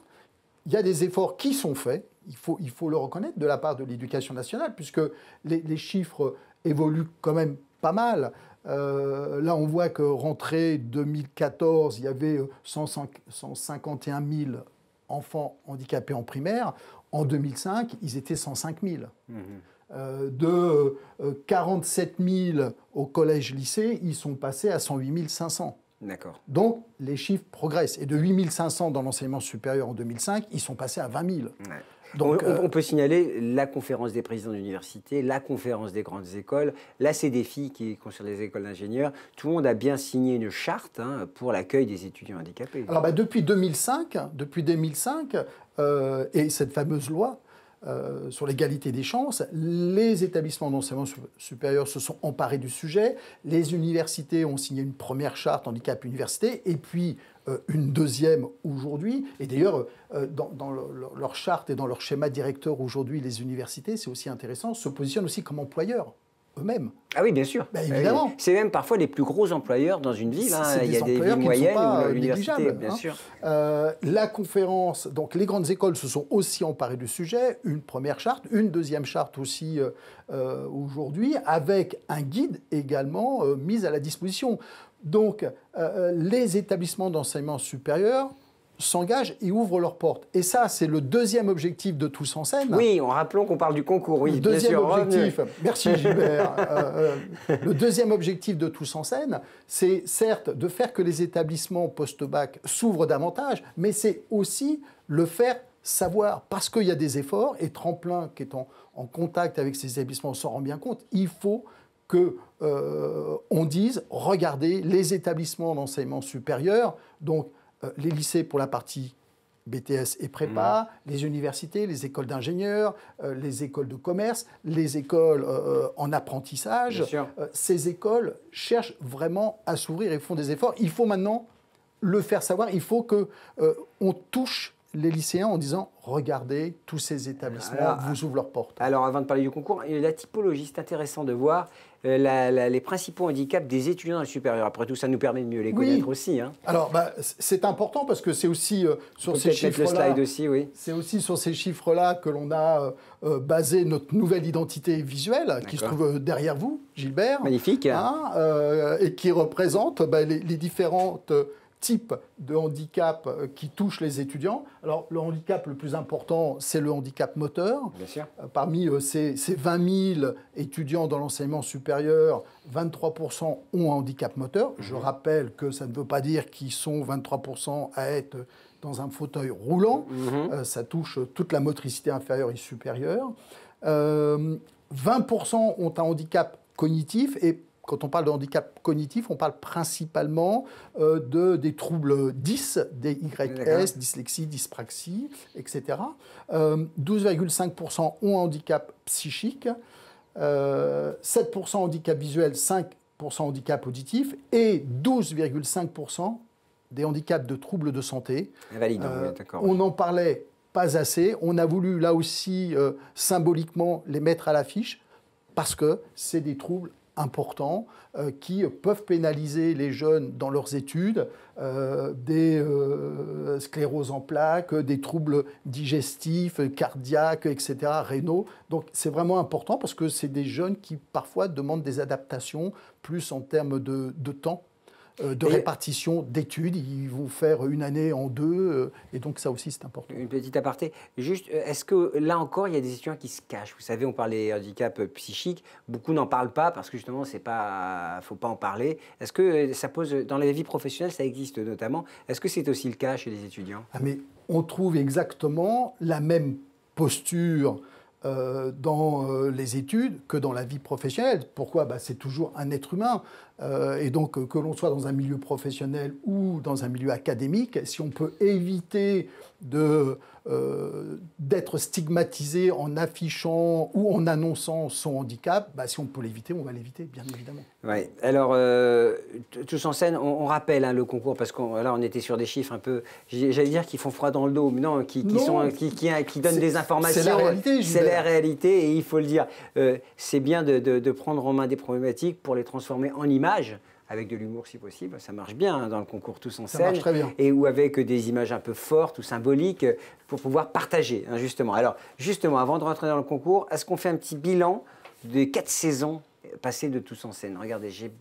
Il y a des efforts qui sont faits. Il faut le reconnaître de la part de l'Éducation nationale, puisque les chiffres évoluent quand même pas mal. Là, on voit que rentrée 2014, il y avait 151 000 enfants handicapés en primaire. En 2005, ils étaient 105 000. De 47 000 au collège-lycée, ils sont passés à 108 500. D'accord. Donc, les chiffres progressent. Et de 8 500 dans l'enseignement supérieur en 2005, ils sont passés à 20 000. Ouais. Donc, on peut signaler la conférence des présidents d'université, la conférence des grandes écoles, la CDFI qui concerne les écoles d'ingénieurs. Tout le monde a bien signé une charte pour l'accueil des étudiants handicapés. Alors, depuis 2005 et cette fameuse loi sur l'égalité des chances, les établissements d'enseignement supérieur se sont emparés du sujet. Les universités ont signé une première charte handicap université et puis une deuxième aujourd'hui. Et d'ailleurs, dans leur charte et dans leur schéma directeur aujourd'hui, les universités, c'est aussi intéressant, se positionnent aussi comme employeurs eux-mêmes. Ah oui, bien sûr. Évidemment. C'est même parfois les plus gros employeurs dans une ville. Il y a des villes moyennes ou l'université, bien sûr. La conférence, donc les grandes écoles se sont aussi emparées du sujet. Une première charte, une deuxième charte aussi aujourd'hui, avec un guide également mis à la disposition. Donc, les établissements d'enseignement supérieur s'engagent et ouvrent leurs portes. Et ça, c'est le deuxième objectif de Tous en Scène. Oui, rappelons qu'on parle du concours. Oui, le deuxième objectif, merci Gilbert, le deuxième objectif de Tous en Scène, c'est certes de faire que les établissements post-bac s'ouvrent davantage, mais c'est aussi le faire savoir, parce qu'il y a des efforts, et Tremplin, qui est en contact avec ces établissements, s'en rend bien compte, il faut qu'on dise, regardez, les établissements d'enseignement supérieur, donc les lycées pour la partie BTS et prépa, les universités, les écoles d'ingénieurs, les écoles de commerce, les écoles en apprentissage. Ces écoles cherchent vraiment à s'ouvrir et font des efforts. Il faut maintenant le faire savoir. Il faut qu'on touche les lycéens en disant « Regardez, tous ces établissements vous ouvrent leurs portes ». Alors, avant de parler du concours, la typologie, c'est intéressant de voir les principaux handicaps des étudiants dans le supérieur. Après tout, ça nous permet de mieux les connaître aussi. Alors, c'est important parce que c'est aussi sur ces chiffres-là. C'est aussi sur ces chiffres-là que l'on a basé notre nouvelle identité visuelle qui se trouve derrière vous, Gilbert. Magnifique. Et qui représente les différentes types de handicap qui touchent les étudiants. Alors, le handicap le plus important, c'est le handicap moteur. Bien sûr. Parmi ces 20 000 étudiants dans l'enseignement supérieur, 23% ont un handicap moteur. Je rappelle que ça ne veut pas dire qu'ils sont 23% à être dans un fauteuil roulant. Ça touche toute la motricité inférieure et supérieure. 20% ont un handicap cognitif et quand on parle de handicap cognitif, on parle principalement des troubles 10, des YS, dyslexie, dyspraxie, etc. 12,5% ont un handicap psychique, 7% handicap visuel, 5% handicap auditif et 12,5% des handicaps de troubles de santé. On n'en parlait pas assez. On a voulu là aussi symboliquement les mettre à l'affiche parce que c'est des troubles importants qui peuvent pénaliser les jeunes dans leurs études, des scléroses en plaques, des troubles digestifs, cardiaques, etc., rénaux. Donc c'est vraiment important parce que c'est des jeunes qui parfois demandent des adaptations plus en termes de temps. de répartition d'études. Ils vont faire une année en deux, et donc ça aussi c'est important. Une petite aparté. Juste, est-ce que là encore, il y a des étudiants qui se cachent? Vous savez, on parle des handicaps psychiques. Beaucoup n'en parlent pas parce que justement, faut pas en parler. Est-ce que ça pose, dans la vie professionnelle, ça existe notamment? Est-ce que c'est aussi le cas chez les étudiants? Mais on trouve exactement la même posture dans les études que dans la vie professionnelle. Pourquoi? C'est toujours un être humain. Et donc, que l'on soit dans un milieu professionnel ou dans un milieu académique, si on peut éviter d'être stigmatisé en affichant ou en annonçant son handicap, si on peut l'éviter, on va l'éviter, bien évidemment. Oui. Alors, Tous en scène, on rappelle le concours, parce que là, on était sur des chiffres un peu, j'allais dire, qui font froid dans le dos, mais non, qui donnent des informations. C'est la réalité, c'est la réalité, et il faut le dire. C'est bien de prendre en main des problématiques pour les transformer en images, avec de l'humour si possible. Ça marche bien dans le concours Tous en scène. Ça marche très bien. Et ou avec des images un peu fortes ou symboliques pour pouvoir partager, justement. Alors, justement, avant de rentrer dans le concours, est-ce qu'on fait un petit bilan des 4 saisons passées de Tous en scène? Regardez, j'ai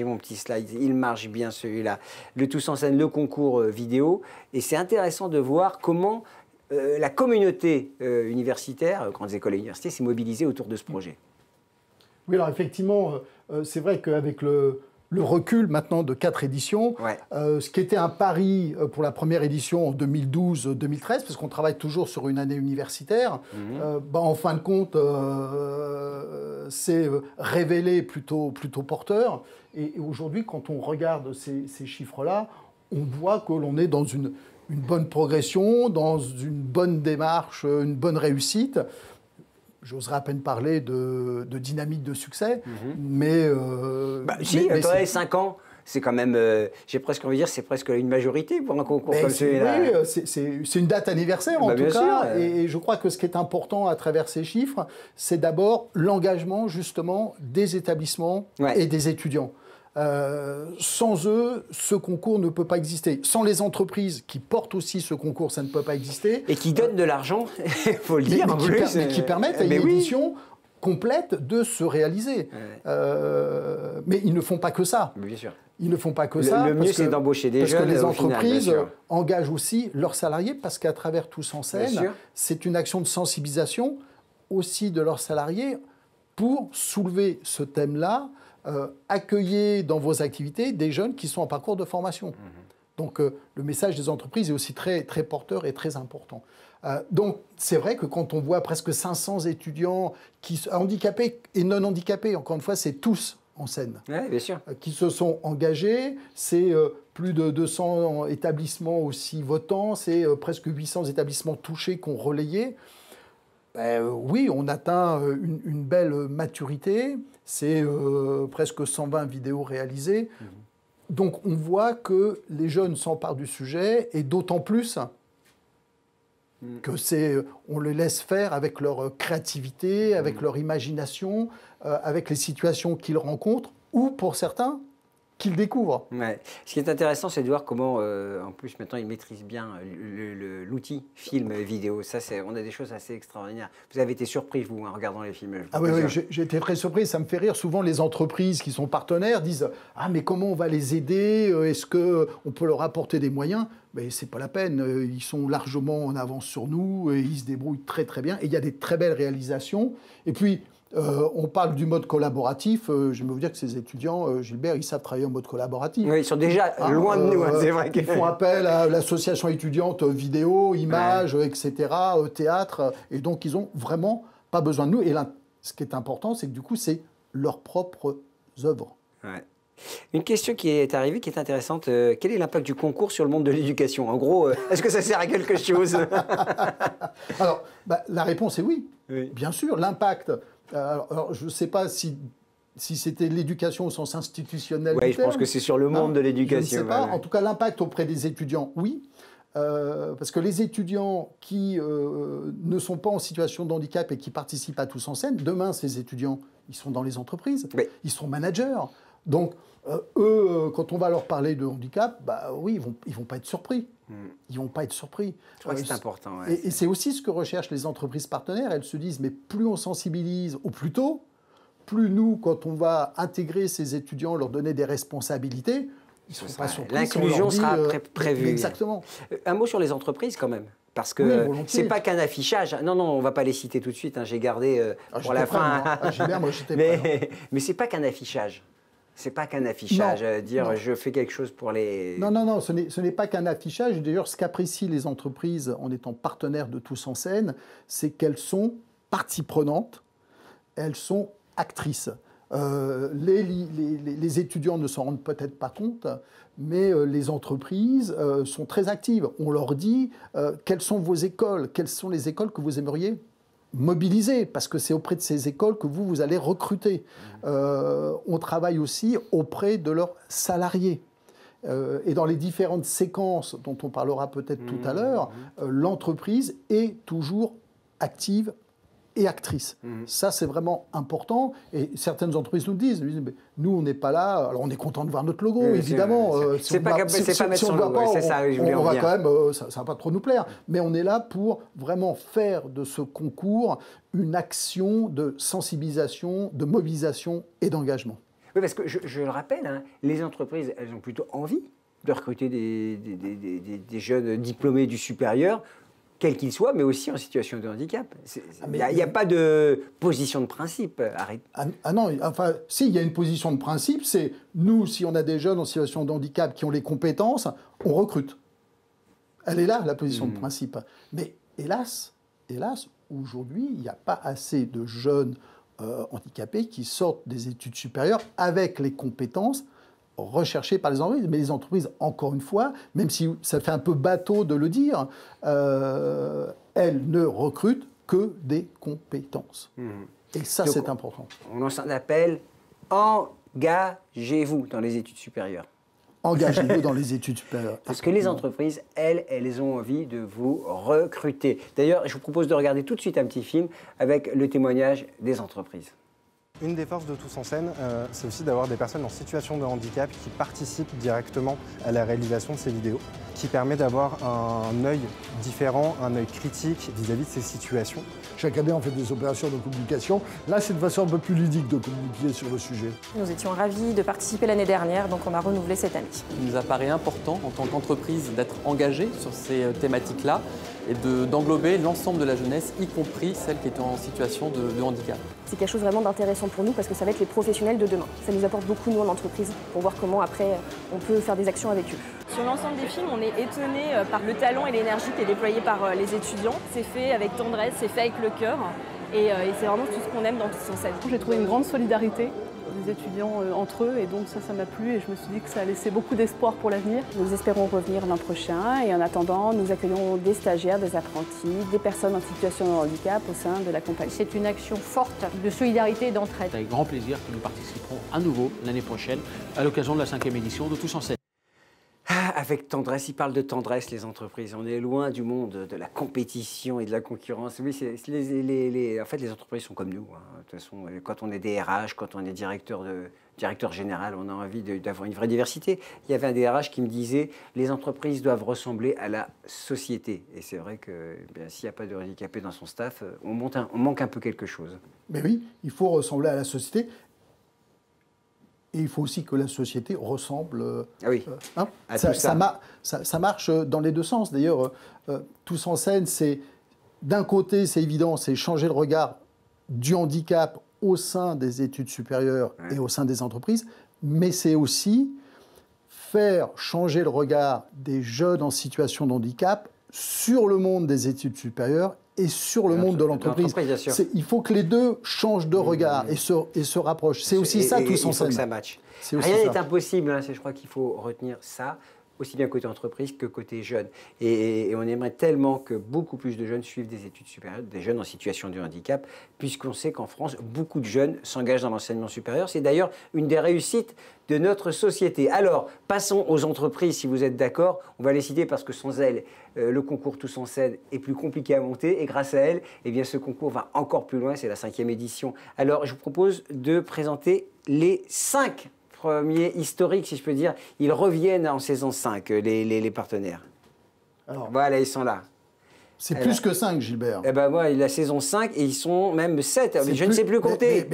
mon petit slide, il marche bien celui-là. Le Tous en scène, le concours vidéo. Et c'est intéressant de voir comment la communauté universitaire, grandes écoles et universités, s'est mobilisée autour de ce projet. Oui, alors effectivement, c'est vrai qu'avec le recul maintenant de 4 éditions, ce qui était un pari pour la première édition en 2012-2013, parce qu'on travaille toujours sur une année universitaire, en fin de compte, c'est révélé plutôt porteur. Et aujourd'hui, quand on regarde ces chiffres-là, on voit que l'on est dans une bonne progression, dans une bonne démarche, une bonne réussite. J'oserais à peine parler de dynamique de succès, mais... attendez, 5 ans, c'est quand même, j'ai presque envie de dire, c'est presque une majorité pour un concours comme celui-là. Oui, c'est une date anniversaire en tout cas, et je crois que ce qui est important à travers ces chiffres, c'est d'abord l'engagement justement des établissements et des étudiants. Sans eux, ce concours ne peut pas exister. Sans les entreprises qui portent aussi ce concours, ça ne peut pas exister. Et qui donnent de l'argent, il faut le dire. Mais qui permettent à une édition complète de se réaliser. Mais ils ne font pas que ça. Mais bien sûr. Ils ne font pas que ça. Le mieux, c'est d'embaucher des jeunes. Parce que les entreprises engagent aussi leurs salariés, parce qu'à travers Tous en scène, c'est une action de sensibilisation aussi de leurs salariés pour soulever ce thème-là. Accueillez dans vos activités des jeunes qui sont en parcours de formation. Donc le message des entreprises est aussi très, très porteur et très important. Donc c'est vrai que quand on voit presque 500 étudiants handicapés et non handicapés, encore une fois, c'est Tous en scène, bien sûr, qui se sont engagés, c'est plus de 200 établissements aussi votants, c'est presque 800 établissements touchés qui ont relayé. Oui, on atteint une belle maturité, c'est presque 120 vidéos réalisées. Donc on voit que les jeunes s'emparent du sujet, et d'autant plus que on les laisse faire avec leur créativité, avec leur imagination, avec les situations qu'ils rencontrent, ou pour certains, qu'ils découvrent. Ce qui est intéressant, c'est de voir comment, en plus, maintenant, ils maîtrisent bien l'outil film vidéo. Ça, on a des choses assez extraordinaires. Vous avez été surpris, vous, en regardant les films? Oui, j'ai été très surpris. Ça me fait rire. Souvent, les entreprises qui sont partenaires disent « Ah, mais comment on va les aider? Est-ce qu'on peut leur apporter des moyens ?» Mais c'est pas la peine. Ils sont largement en avance sur nous et ils se débrouillent très, très bien. Et il y a des très belles réalisations. Et puis, on parle du mode collaboratif. Je vais vous dire que ces étudiants, Gilbert, ils savent travailler en mode collaboratif. Oui, ils sont déjà loin de nous, c'est vrai. Ils font appel à l'association étudiante vidéo, images, etc., théâtre. Et donc, ils n'ont vraiment pas besoin de nous. Et là, ce qui est important, c'est que du coup, c'est leurs propres œuvres. Une question qui est arrivée, qui est intéressante. Quel est l'impact du concours sur le monde de l'éducation? En gros, est-ce que ça sert à quelque chose? Alors, la réponse est oui. Bien sûr, l'impact... Alors, je ne sais pas si c'était l'éducation au sens institutionnel. Oui, je pense que c'est sur le monde de l'éducation. Je ne sais pas. En tout cas, l'impact auprès des étudiants, oui. Parce que les étudiants qui ne sont pas en situation de handicap et qui participent à Tous en scène, demain, ces étudiants, ils sont dans les entreprises, ils sont managers. Donc, eux, quand on va leur parler de handicap, oui, ils vont pas être surpris. Ils vont pas être surpris. Je crois que c'est important. Et c'est aussi ce que recherchent les entreprises partenaires. Elles se disent, mais plus on sensibilise au plus tôt, plus nous, quand on va intégrer ces étudiants, leur donner des responsabilités, ils ne seront pas surpris. L'inclusion sera prévue. Exactement. Un mot sur les entreprises quand même. Parce que c'est pas qu'un affichage. Non, on va pas les citer tout de suite. J'ai gardé pour la fin. Mais c'est pas qu'un affichage. C'est pas qu'un affichage. Je fais quelque chose pour les. Non, ce n'est pas qu'un affichage. D'ailleurs, ce qu'apprécient les entreprises en étant partenaires de Tous en Scène, c'est qu'elles sont partie prenante, elles sont actrices. Les étudiants ne s'en rendent peut-être pas compte, mais les entreprises sont très actives. On leur dit quelles sont vos écoles, quelles sont les écoles que vous aimeriez mobiliser, parce que c'est auprès de ces écoles que vous allez recruter. On travaille aussi auprès de leurs salariés. Et dans les différentes séquences dont on parlera peut-être tout à l'heure, l'entreprise est toujours active et actrice. Ça, c'est vraiment important. Et certaines entreprises nous disent, nous, on n'est pas là. Alors, on est content de voir notre logo, évidemment. C'est pas mettre son logo, c'est ça. On va quand même, ça va pas trop nous plaire. Mais on est là pour vraiment faire de ce concours une action de sensibilisation, de mobilisation et d'engagement. Oui, parce que je le rappelle, les entreprises, elles ont plutôt envie de recruter des jeunes diplômés du supérieur, quel qu'il soit, mais aussi en situation de handicap. Il n'y a pas de position de principe, Harry. Non, enfin, si, il y a une position de principe, c'est nous, si on a des jeunes en situation de handicap qui ont les compétences, on recrute. Elle est là, la position de principe. Mais hélas, aujourd'hui, il n'y a pas assez de jeunes handicapés qui sortent des études supérieures avec les compétences recherchées par les entreprises. Mais les entreprises, encore une fois, même si ça fait un peu bateau de le dire, elles ne recrutent que des compétences. Et ça, c'est important. On lance un appel, engagez-vous dans les études supérieures. Engagez-vous dans les études supérieures. Parce que les entreprises, elles ont envie de vous recruter. D'ailleurs, je vous propose de regarder tout de suite un petit film avec le témoignage des entreprises. Une des forces de Tous en Scène, c'est aussi d'avoir des personnes en situation de handicap qui participent directement à la réalisation de ces vidéos, qui permet d'avoir un œil différent, un œil critique vis-à-vis de ces situations. Chaque année, on fait des opérations de communication. Là, c'est une façon un peu plus ludique de communiquer sur le sujet. Nous étions ravis de participer l'année dernière, donc on a renouvelé cette année. Il nous apparaît important, en tant qu'entreprise, d'être engagé sur ces thématiques-là et d'englober l'ensemble de la jeunesse, y compris celle qui est en situation de handicap. C'est quelque chose vraiment d'intéressant pour nous parce que ça va être les professionnels de demain. Ça nous apporte beaucoup, nous, en entreprise, pour voir comment, après, on peut faire des actions avec eux. Sur l'ensemble des films, on est étonné par le talent et l'énergie qui est déployé par les étudiants. C'est fait avec tendresse, c'est fait avec le cœur. Et c'est vraiment tout ce qu'on aime dans Tous en Scène. J'ai trouvé une grande solidarité des étudiants entre eux et donc ça m'a plu et je me suis dit que ça a laissé beaucoup d'espoir pour l'avenir. Nous espérons revenir l'an prochain et en attendant, nous accueillons des stagiaires, des apprentis, des personnes en situation de handicap au sein de la compagnie. C'est une action forte de solidarité et d'entraide. C'est avec grand plaisir que nous participerons à nouveau l'année prochaine à l'occasion de la 5e édition de Tous en Scène. Avec tendresse, il parle de tendresse, les entreprises. On est loin du monde de la compétition et de la concurrence. Oui, en fait, les entreprises sont comme nous. De toute façon, quand on est DRH, quand on est directeur général, on a envie d'avoir une vraie diversité. Il y avait un DRH qui me disait les entreprises doivent ressembler à la société. Et c'est vrai que s'il n'y a pas de handicapés dans son staff, on manque un peu quelque chose. Mais oui, il faut ressembler à la société. Et il faut aussi que la société ressemble. Ça marche dans les deux sens. D'ailleurs, Tous en Scène, c'est d'un côté, c'est évident, c'est changer le regard du handicap au sein des études supérieures et au sein des entreprises, mais c'est aussi faire changer le regard des jeunes en situation de handicap sur le monde des études supérieures et sur le monde de l'entreprise. Il faut que les deux changent de regard et se rapprochent. C'est aussi ça, Tous en Scène. Il faut que ça matche. Rien n'est impossible, je crois qu'il faut retenir ça, aussi bien côté entreprise que côté jeunes. Et on aimerait tellement que beaucoup plus de jeunes suivent des études supérieures, des jeunes en situation de handicap, puisqu'on sait qu'en France, beaucoup de jeunes s'engagent dans l'enseignement supérieur. C'est d'ailleurs une des réussites de notre société. Alors, passons aux entreprises, si vous êtes d'accord. On va les citer parce que sans elles, le concours Tous en Scène est plus compliqué à monter. Et grâce à elles, ce concours va encore plus loin. C'est la 5e édition. Alors, je vous propose de présenter les 5 premiers historiques, si je peux dire. Ils reviennent en saison 5, les partenaires. Alors, voilà, ils sont là. C'est plus que 5, Gilbert. Eh ben moi, la saison 5, et ils sont même 7. Je ne sais plus compter.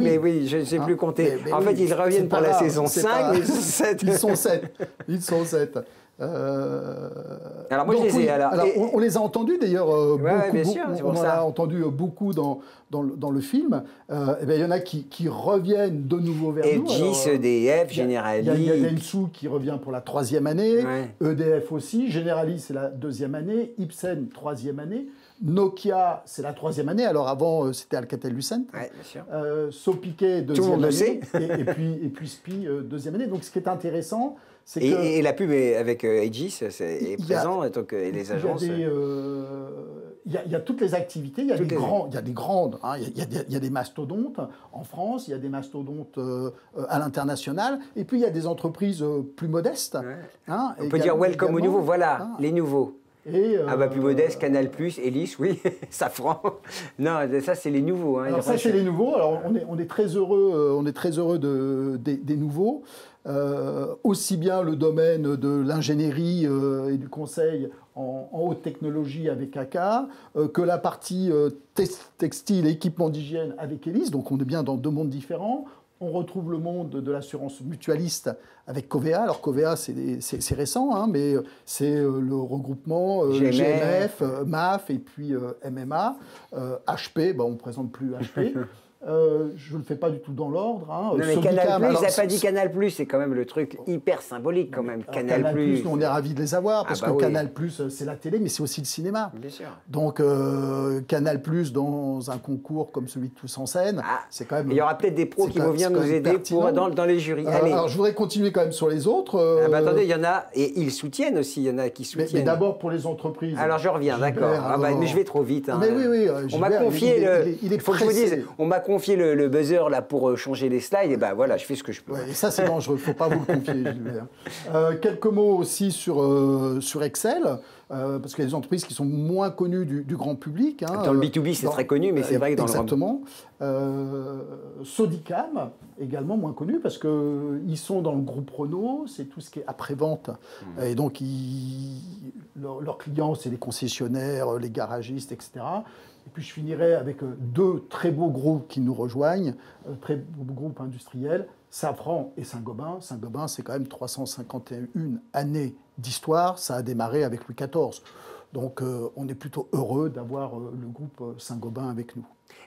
Mais oui, je ne sais plus compter. En fait, ils reviennent pour la saison 5, mais ils sont 7. Ils sont 7. Ils sont 7. Alors moi, je les ai. Alors, on les a entendus d'ailleurs. Bien sûr, on en a entendu beaucoup dans le film. Il y en a qui reviennent de nouveau vers nous. Aegis, EDF, Generali. Il y a Dentsu qui revient pour la 3e année. EDF aussi. Generali, c'est la 2e année. Ipsen, 3e année. Nokia, c'est la 3e année. Alors avant, c'était Alcatel-Lucent. Bien sûr. Sopiquet, 2e année. Et puis SPI, 2e année. Donc ce qui est intéressant, c'est que... Et la pub avec Aegis est présent, et les agences. Il y a toutes les activités, il y a des grandes, hein, il y a des mastodontes en France, il y a des mastodontes à l'international, et puis il y a des entreprises plus modestes. Hein, on peut dire welcome aux nouveaux, voilà, les nouveaux. Plus modeste, Canal+, Elis, oui, Safran. Non, ça c'est les nouveaux. Hein, alors ça c'est les nouveaux. Alors on est très heureux, des nouveaux. Aussi bien le domaine de l'ingénierie et du conseil en haute technologie avec ACA, que la partie textile et équipement d'hygiène avec Elis. Donc on est bien dans 2 mondes différents. On retrouve le monde de l'assurance mutualiste avec Covea. Alors Covea, c'est récent, hein, mais c'est le regroupement GMF, MAF et puis MMA. HP, on ne présente plus HP. Je ne le fais pas du tout dans l'ordre. Hein. Non, mais Canal+, ils n'ont pas dit Canal+, c'est quand même le truc hyper symbolique quand même. Canal+, on est ravis de les avoir, parce que Canal+, c'est la télé, mais c'est aussi le cinéma. Bien sûr. Donc Canal+, dans un concours comme celui de Tous en scène, c'est quand même... Il y aura peut-être des pros qui vont venir nous aider dans les jurys. Alors je voudrais continuer quand même sur les autres. Attendez, il y en a, et ils soutiennent aussi, il y en a qui soutiennent. Mais d'abord pour les entreprises. Alors je reviens, d'accord. Mais je vais trop vite. Hein. Mais oui, on m'a confié il faut que je vous dise, on m'a confié le buzzer là pour changer les slides, et ben voilà, je fais ce que je peux. Et ça c'est dangereux, il ne faut pas vous le confier, Gilbert. Quelques mots aussi sur Excel, parce qu'il y a des entreprises qui sont moins connues du grand public. Hein, dans le B2B, c'est très connu, mais c'est vrai que dans exactement. Sodicam, également moins connu, parce qu'ils sont dans le groupe Renault, c'est tout ce qui est après-vente. Et donc, leurs clients, c'est les concessionnaires, les garagistes, etc. Et puis je finirai avec 2 très beaux groupes qui nous rejoignent, très beaux groupes industriels, Safran et Saint-Gobain. Saint-Gobain, c'est quand même 351 années d'histoire, ça a démarré avec Louis XIV. Donc on est plutôt heureux d'avoir le groupe Saint-Gobain avec nous.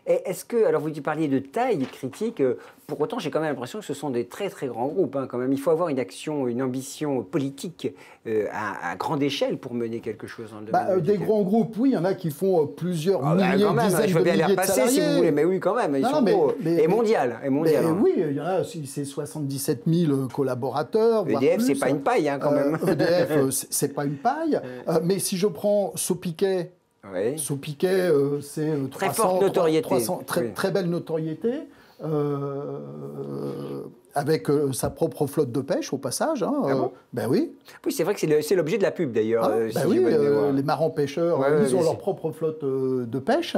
Et est-ce que, alors vous parliez de taille critique, pour autant j'ai quand même l'impression que ce sont des très très grands groupes. Hein, quand même. Il faut avoir une action, une ambition politique à grande échelle pour mener quelque chose dans le domaine des grands groupes, oui, il y en a qui font plusieurs milliers, quand même, dizaines je veux bien de milliers les repasser si vous voulez, mais oui quand même, ils sont gros. Et mondial. Oui, il y en a, c'est 77 000 collaborateurs. EDF, c'est pas une paille hein, quand même. EDF, c'est pas une paille. Mais si je prends Sopiquet, Sopiquet, c'est très forte notoriété. Très belle notoriété, avec sa propre flotte de pêche au passage. Hein, ben oui. Oui, c'est vrai que c'est l'objet de la pub d'ailleurs. Les marins pêcheurs, ils ont leur propre flotte de pêche.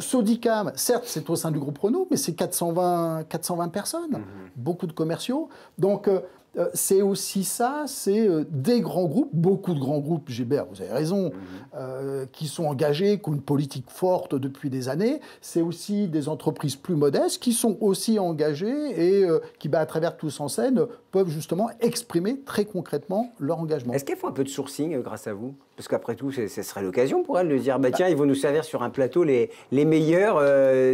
Sodicam, certes, c'est au sein du groupe Renault, mais c'est 420 personnes, beaucoup de commerciaux. Donc c'est aussi ça, c'est des grands groupes, beaucoup de grands groupes, Gilbert, vous avez raison, qui sont engagés, qui ont une politique forte depuis des années. C'est aussi des entreprises plus modestes qui sont aussi engagées et qui, à travers Tous en scène, peuvent justement exprimer très concrètement leur engagement. Est-ce qu'elles font un peu de sourcing grâce à vous ? Parce qu'après tout, ce serait l'occasion pour elles de dire, tiens, ils vont nous servir sur un plateau les meilleurs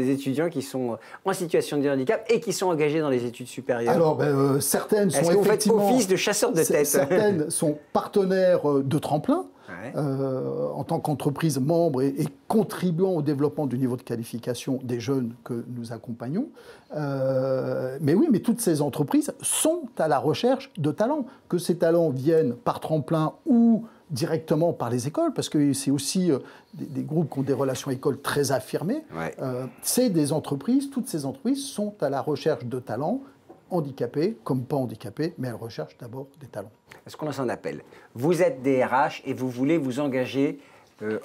étudiants qui sont en situation de handicap et qui sont engagés dans les études supérieures. Alors, certaines sont effectivement... Est-ce que vous faites office de chasseur de tête ? Certaines sont partenaires de tremplin. En tant qu'entreprise membre et contribuant au développement du niveau de qualification des jeunes que nous accompagnons. Mais oui, mais toutes ces entreprises sont à la recherche de talents. Que ces talents viennent par tremplin ou directement par les écoles, parce que c'est aussi des groupes qui ont des relations écoles très affirmées. C'est des entreprises, toutes ces entreprises sont à la recherche de talents, handicapés comme pas handicapés, mais elles recherchent d'abord des talents. Est-ce qu'on lance un appel ? Vous êtes des RH et vous voulez vous engager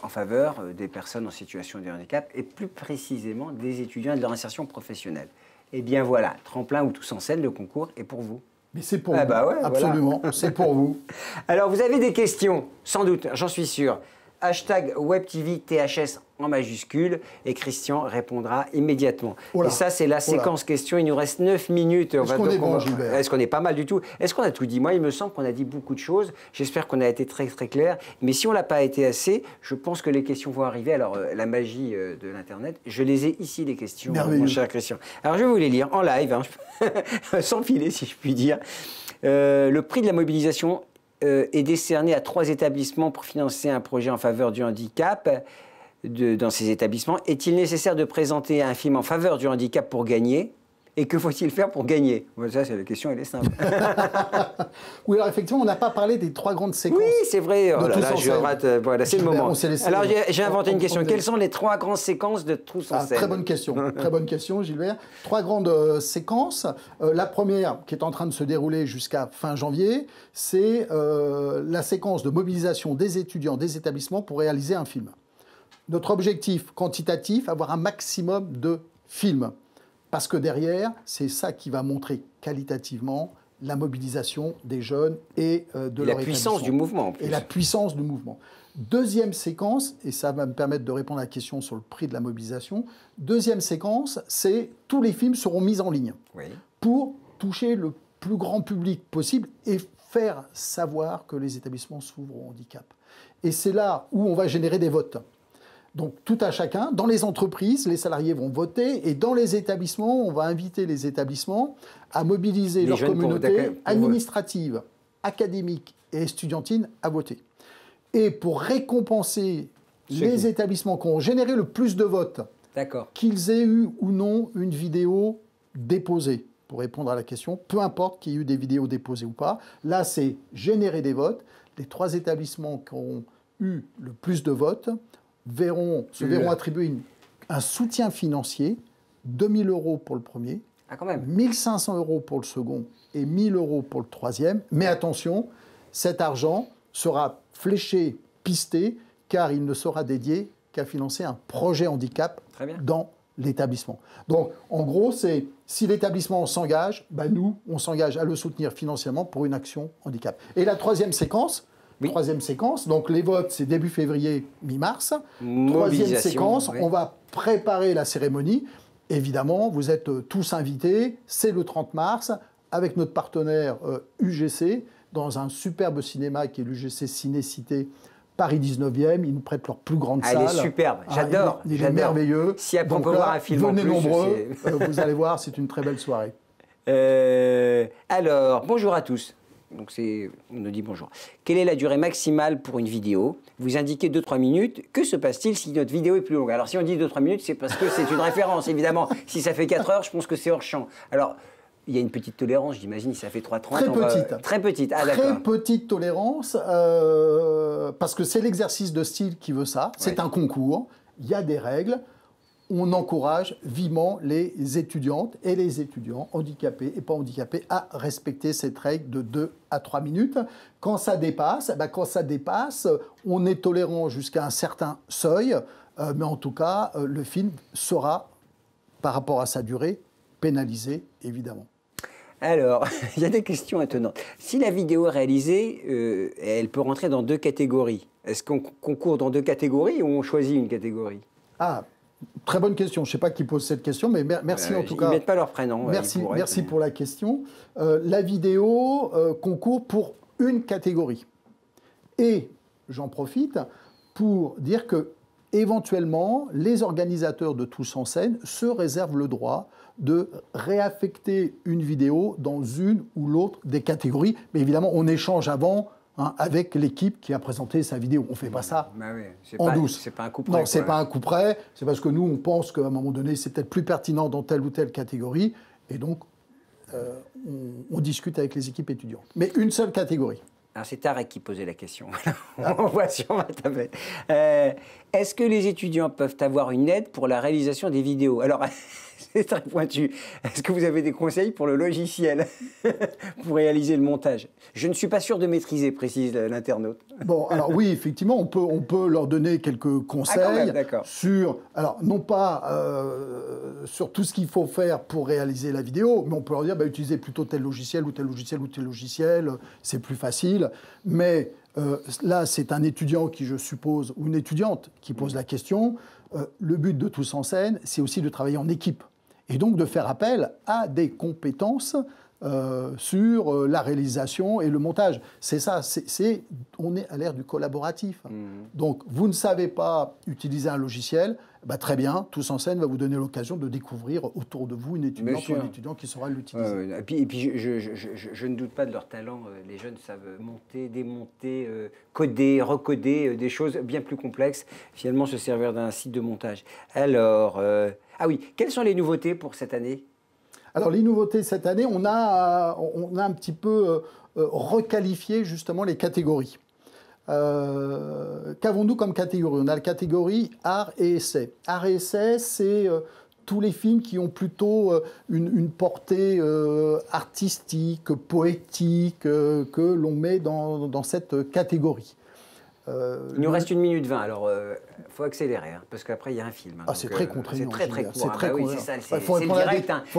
en faveur des personnes en situation de handicap et plus précisément des étudiants et de leur insertion professionnelle. Eh bien voilà, Tremplin ou Tous en scène, le concours est pour vous. Mais c'est pour vous, absolument, c'est pour vous. Alors vous avez des questions, sans doute, j'en suis sûr. hashtag WebTVTHS en majuscule et Christian répondra immédiatement. Voilà. Et ça, c'est la séquence question. Il nous reste 9 minutes. Est-ce qu'on est bon, Gilbert? Est-ce qu'on est pas mal du tout? Est-ce qu'on a tout dit? Moi, il me semble qu'on a dit beaucoup de choses. J'espère qu'on a été très très clair. Mais si on l'a pas été assez, je pense que les questions vont arriver. Alors, la magie de l'Internet, je les ai ici, les questions, mon cher Christian. Alors, je vais vous les lire en live, hein, sans filer, si je puis dire. Le prix de la mobilisation est décerné à 3 établissements pour financer un projet en faveur du handicap. Dans ces établissements, est-il nécessaire de présenter un film en faveur du handicap pour gagner? Et que faut-il faire pour gagner? Ça, c'est la question, elle est simple. Oui, alors effectivement, on n'a pas parlé des 3 grandes séquences. Oui, c'est vrai. Oh là là, je rate. Voilà, c'est le moment. Alors, j'ai inventé une question. Quelles sont les 3 grandes séquences de Tous en scène? Très bonne question. Très bonne question, Gilbert. 3 grandes séquences. La première, qui est en train de se dérouler jusqu'à fin janvier, c'est la séquence de mobilisation des étudiants, des établissements pour réaliser un film. Notre objectif quantitatif, avoir un maximum de films. Parce que derrière, c'est ça qui va montrer qualitativement la mobilisation des jeunes et de leur la puissance du mouvement. En plus. Et la puissance du mouvement. Deuxième séquence, et ça va me permettre de répondre à la question sur le prix de la mobilisation. Deuxième séquence, c'est tous les films seront mis en ligne pour toucher le plus grand public possible et faire savoir que les établissements s'ouvrent au handicap. Et c'est là où on va générer des votes. Donc tout à chacun, dans les entreprises, les salariés vont voter et dans les établissements, on va inviter les établissements à mobiliser leur communauté administrative, académique et estudiantine à voter. Et pour récompenser les établissements qui ont généré le plus de votes, qu'ils aient eu ou non une vidéo déposée, pour répondre à la question, peu importe qu'il y ait eu des vidéos déposées ou pas, là c'est générer des votes. Les 3 établissements qui ont eu le plus de votes se verront attribuer un soutien financier, 2 000 € pour le premier, 1 500 € pour le second et 1 000 € pour le troisième. Mais attention, cet argent sera fléché, pisté, car il ne sera dédié qu'à financer un projet handicap dans l'établissement. Donc, en gros, c'est si l'établissement s'engage, nous, on s'engage à le soutenir financièrement pour une action handicap. Et la troisième séquence... Troisième séquence, donc les votes, c'est début février, mi-mars. Troisième séquence, on va préparer la cérémonie. Évidemment, vous êtes tous invités, c'est le 30 mars, avec notre partenaire UGC, dans un superbe cinéma qui est l'UGC Ciné-Cité, Paris 19e. Ils nous prêtent leur plus grande salle. Elle est superbe, j'adore. Il est merveilleux. Si après on peut voir un film en plus, venez nombreux, vous allez voir, c'est une très belle soirée. Alors, bonjour à tous. Donc on nous dit bonjour. Quelle est la durée maximale pour une vidéo? Vous indiquez 2-3 minutes. Que se passe-t-il si notre vidéo est plus longue? Alors si on dit 2-3 minutes, c'est parce que c'est une référence, évidemment. Si ça fait 4 heures, je pense que c'est hors champ. Alors, il y a une petite tolérance, j'imagine, si ça fait 3h30. Très petite. Très petite, Très petite tolérance, parce que c'est l'exercice de style qui veut ça. C'est un concours, il y a des règles. On encourage vivement les étudiantes et les étudiants handicapés et pas handicapés à respecter cette règle de 2 à 3 minutes. Quand ça dépasse, on est tolérant jusqu'à un certain seuil, mais en tout cas, le film sera, par rapport à sa durée, pénalisé, évidemment. Alors, il y a des questions étonnantes. Si la vidéo est réalisée, elle peut rentrer dans 2 catégories. Est-ce qu'on concourt dans 2 catégories ou on choisit une catégorie? Très bonne question. Je ne sais pas qui pose cette question, mais merci en tout cas. Ils ne mettent pas leur prénom. Merci pour la question. La vidéo concourt pour une catégorie. Et j'en profite pour dire que éventuellement, les organisateurs de Tous en scène se réservent le droit de réaffecter une vidéo dans une ou l'autre des catégories. Mais évidemment, on échange avant avec l'équipe qui a présenté sa vidéo. On ne fait pas ça en douce. C'est pas un coup près. Non, c'est pas un coup près. C'est parce que nous, on pense qu'à un moment donné, c'est peut-être plus pertinent dans telle ou telle catégorie. Et donc, on discute avec les équipes étudiantes. Mais une seule catégorie. Alors, c'est Tarek qui posait la question. On voit sur ma tablette. Est-ce que les étudiants peuvent avoir une aide pour la réalisation des vidéos? Alors, c'est très pointu. Est-ce que vous avez des conseils pour le logiciel pour réaliser le montage? Je ne suis pas sûr de maîtriser, précise l'internaute. Bon, alors oui, effectivement, on peut leur donner quelques conseils sur, alors non pas sur tout ce qu'il faut faire pour réaliser la vidéo, mais on peut leur dire, utilisez plutôt tel logiciel ou tel logiciel ou tel logiciel, c'est plus facile. Mais Là, c'est un étudiant qui, je suppose, ou une étudiante qui pose la question. Le but de Tous en scène, c'est aussi de travailler en équipe et donc de faire appel à des compétences sur la réalisation et le montage. C'est ça, on est à l'ère du collaboratif. Donc, vous ne savez pas utiliser un logiciel, bah, très bien, Tous en scène va vous donner l'occasion de découvrir autour de vous une étudiante ou un étudiant qui saura l'utiliser. Et puis je ne doute pas de leur talent. Les jeunes savent monter, démonter, coder, recoder des choses bien plus complexes, finalement se servir d'un site de montage. Alors, ah oui, quelles sont les nouveautés pour cette année ? Alors, les nouveautés cette année, on a un petit peu requalifié justement les catégories. Qu'avons-nous comme catégorie? On a la catégorie art et essai. Art et essai, c'est tous les films qui ont plutôt une portée artistique, poétique, que l'on met dans cette catégorie. Il nous reste 1 minute 20, alors il faut accélérer, hein, parce qu'après il y a un film. Hein, c'est très contraignant. C'est très court. Il faut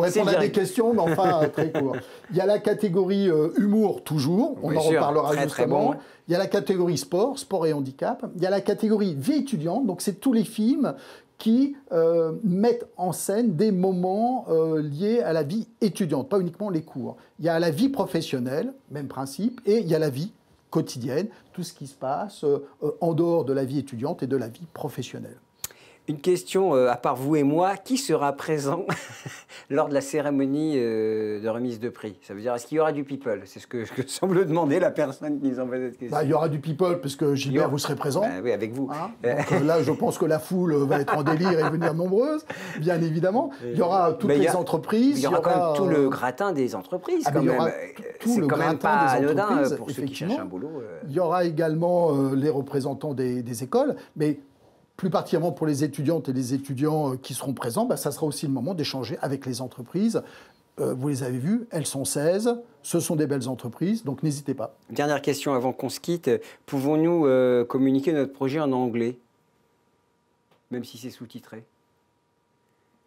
répondre à des questions, mais enfin très court. Il y a la catégorie humour, toujours, on en reparlera justement. Bon. Il y a la catégorie sport et handicap. Il y a la catégorie vie étudiante, donc c'est tous les films qui mettent en scène des moments liés à la vie étudiante, pas uniquement les cours. Il y a la vie professionnelle, même principe, et il y a la vie quotidienne, tout ce qui se passe en dehors de la vie étudiante et de la vie professionnelle. Une question, à part vous et moi, qui sera présent lors de la cérémonie de remise de prix? Ça veut dire, est-ce qu'il y aura du people? C'est ce que semble demander la personne qui nous envoie cette question. Il y aura du people, parce que Gilbert, vous serez présent. Oui, avec vous. Hein, donc là, je pense que la foule va être en délire et venir nombreuse, bien évidemment. Il y aura toutes les entreprises. Il y aura quand même tout le gratin des entreprises. C'est quand même pas anodin pour ceux qui cherchent un boulot. Il y aura également les représentants des écoles, mais plus particulièrement pour les étudiantes et les étudiants qui seront présents, ça sera aussi le moment d'échanger avec les entreprises. Vous les avez vues, elles sont 16, ce sont des belles entreprises, donc n'hésitez pas. Dernière question avant qu'on se quitte, pouvons-nous communiquer notre projet en anglais, même si c'est sous-titré?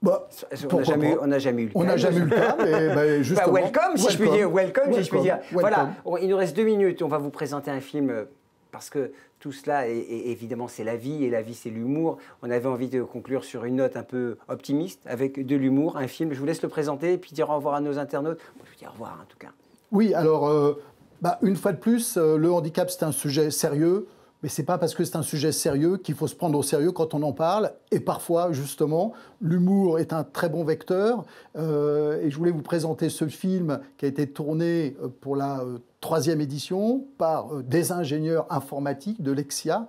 On n'a jamais eu le cas. On n'a jamais eu le cas, mais justement... welcome, si je puis dire. Welcome, si je puis dire. Voilà, il nous reste 2 minutes, on va vous présenter un film... Parce que tout cela, évidemment, c'est la vie, et la vie, c'est l'humour. On avait envie de conclure sur une note un peu optimiste, avec de l'humour, un film. Je vous laisse le présenter, et puis dire au revoir à nos internautes. Je vous dis au revoir, en tout cas. Oui, alors, une fois de plus, le handicap, c'est un sujet sérieux, mais ce n'est pas parce que c'est un sujet sérieux qu'il faut se prendre au sérieux quand on en parle. Et parfois, justement, l'humour est un très bon vecteur. Et je voulais vous présenter ce film qui a été tourné pour la 3e édition par des ingénieurs informatiques de Lexia.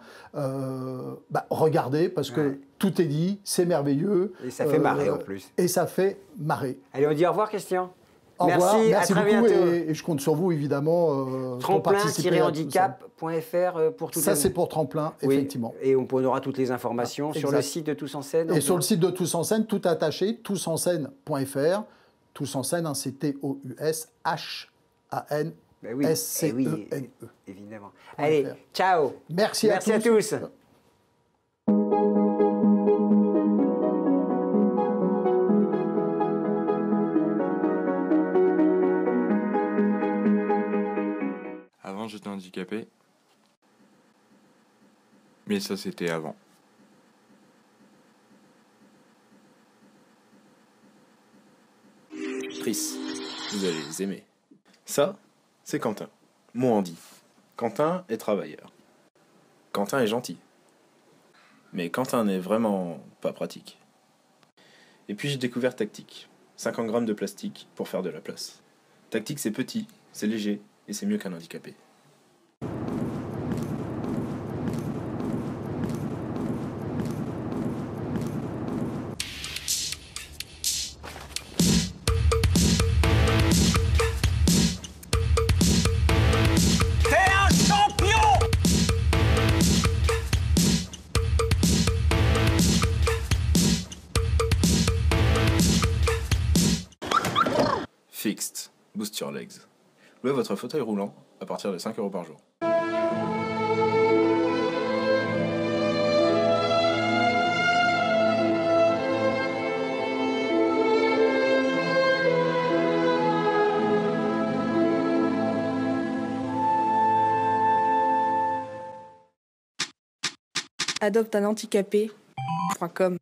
Regardez, parce que tout est dit, c'est merveilleux. Et ça fait marrer en plus. Et ça fait marrer. Allez, on dit au revoir, Christian. Au revoir, merci à très beaucoup, bientôt. Et je compte sur vous, évidemment, pour participer à Tremplin-handicap.fr pour tout ça. Ça, c'est pour Tremplin, effectivement. Et on aura toutes les informations sur le site de Tous en scène. Et sur le site de Tous en scène, tout attaché, tousenScène.fr. Tous en scène, c'est TOUSHANSCENE. Évidemment. Allez, ciao. Merci à tous. Avant, j'étais handicapé. Mais ça, c'était avant. Tris, vous allez les aimer. Ça, c'est Quentin, mon handi. Quentin est travailleur. Quentin est gentil. Mais Quentin n'est vraiment pas pratique. Et puis j'ai découvert Tactique. 50 grammes de plastique pour faire de la place. Tactique, c'est petit, c'est léger, et c'est mieux qu'un handicapé. Fixed, boost your legs. Louez votre fauteuil roulant à partir de 5 € par jour. adopte un handicapé.com.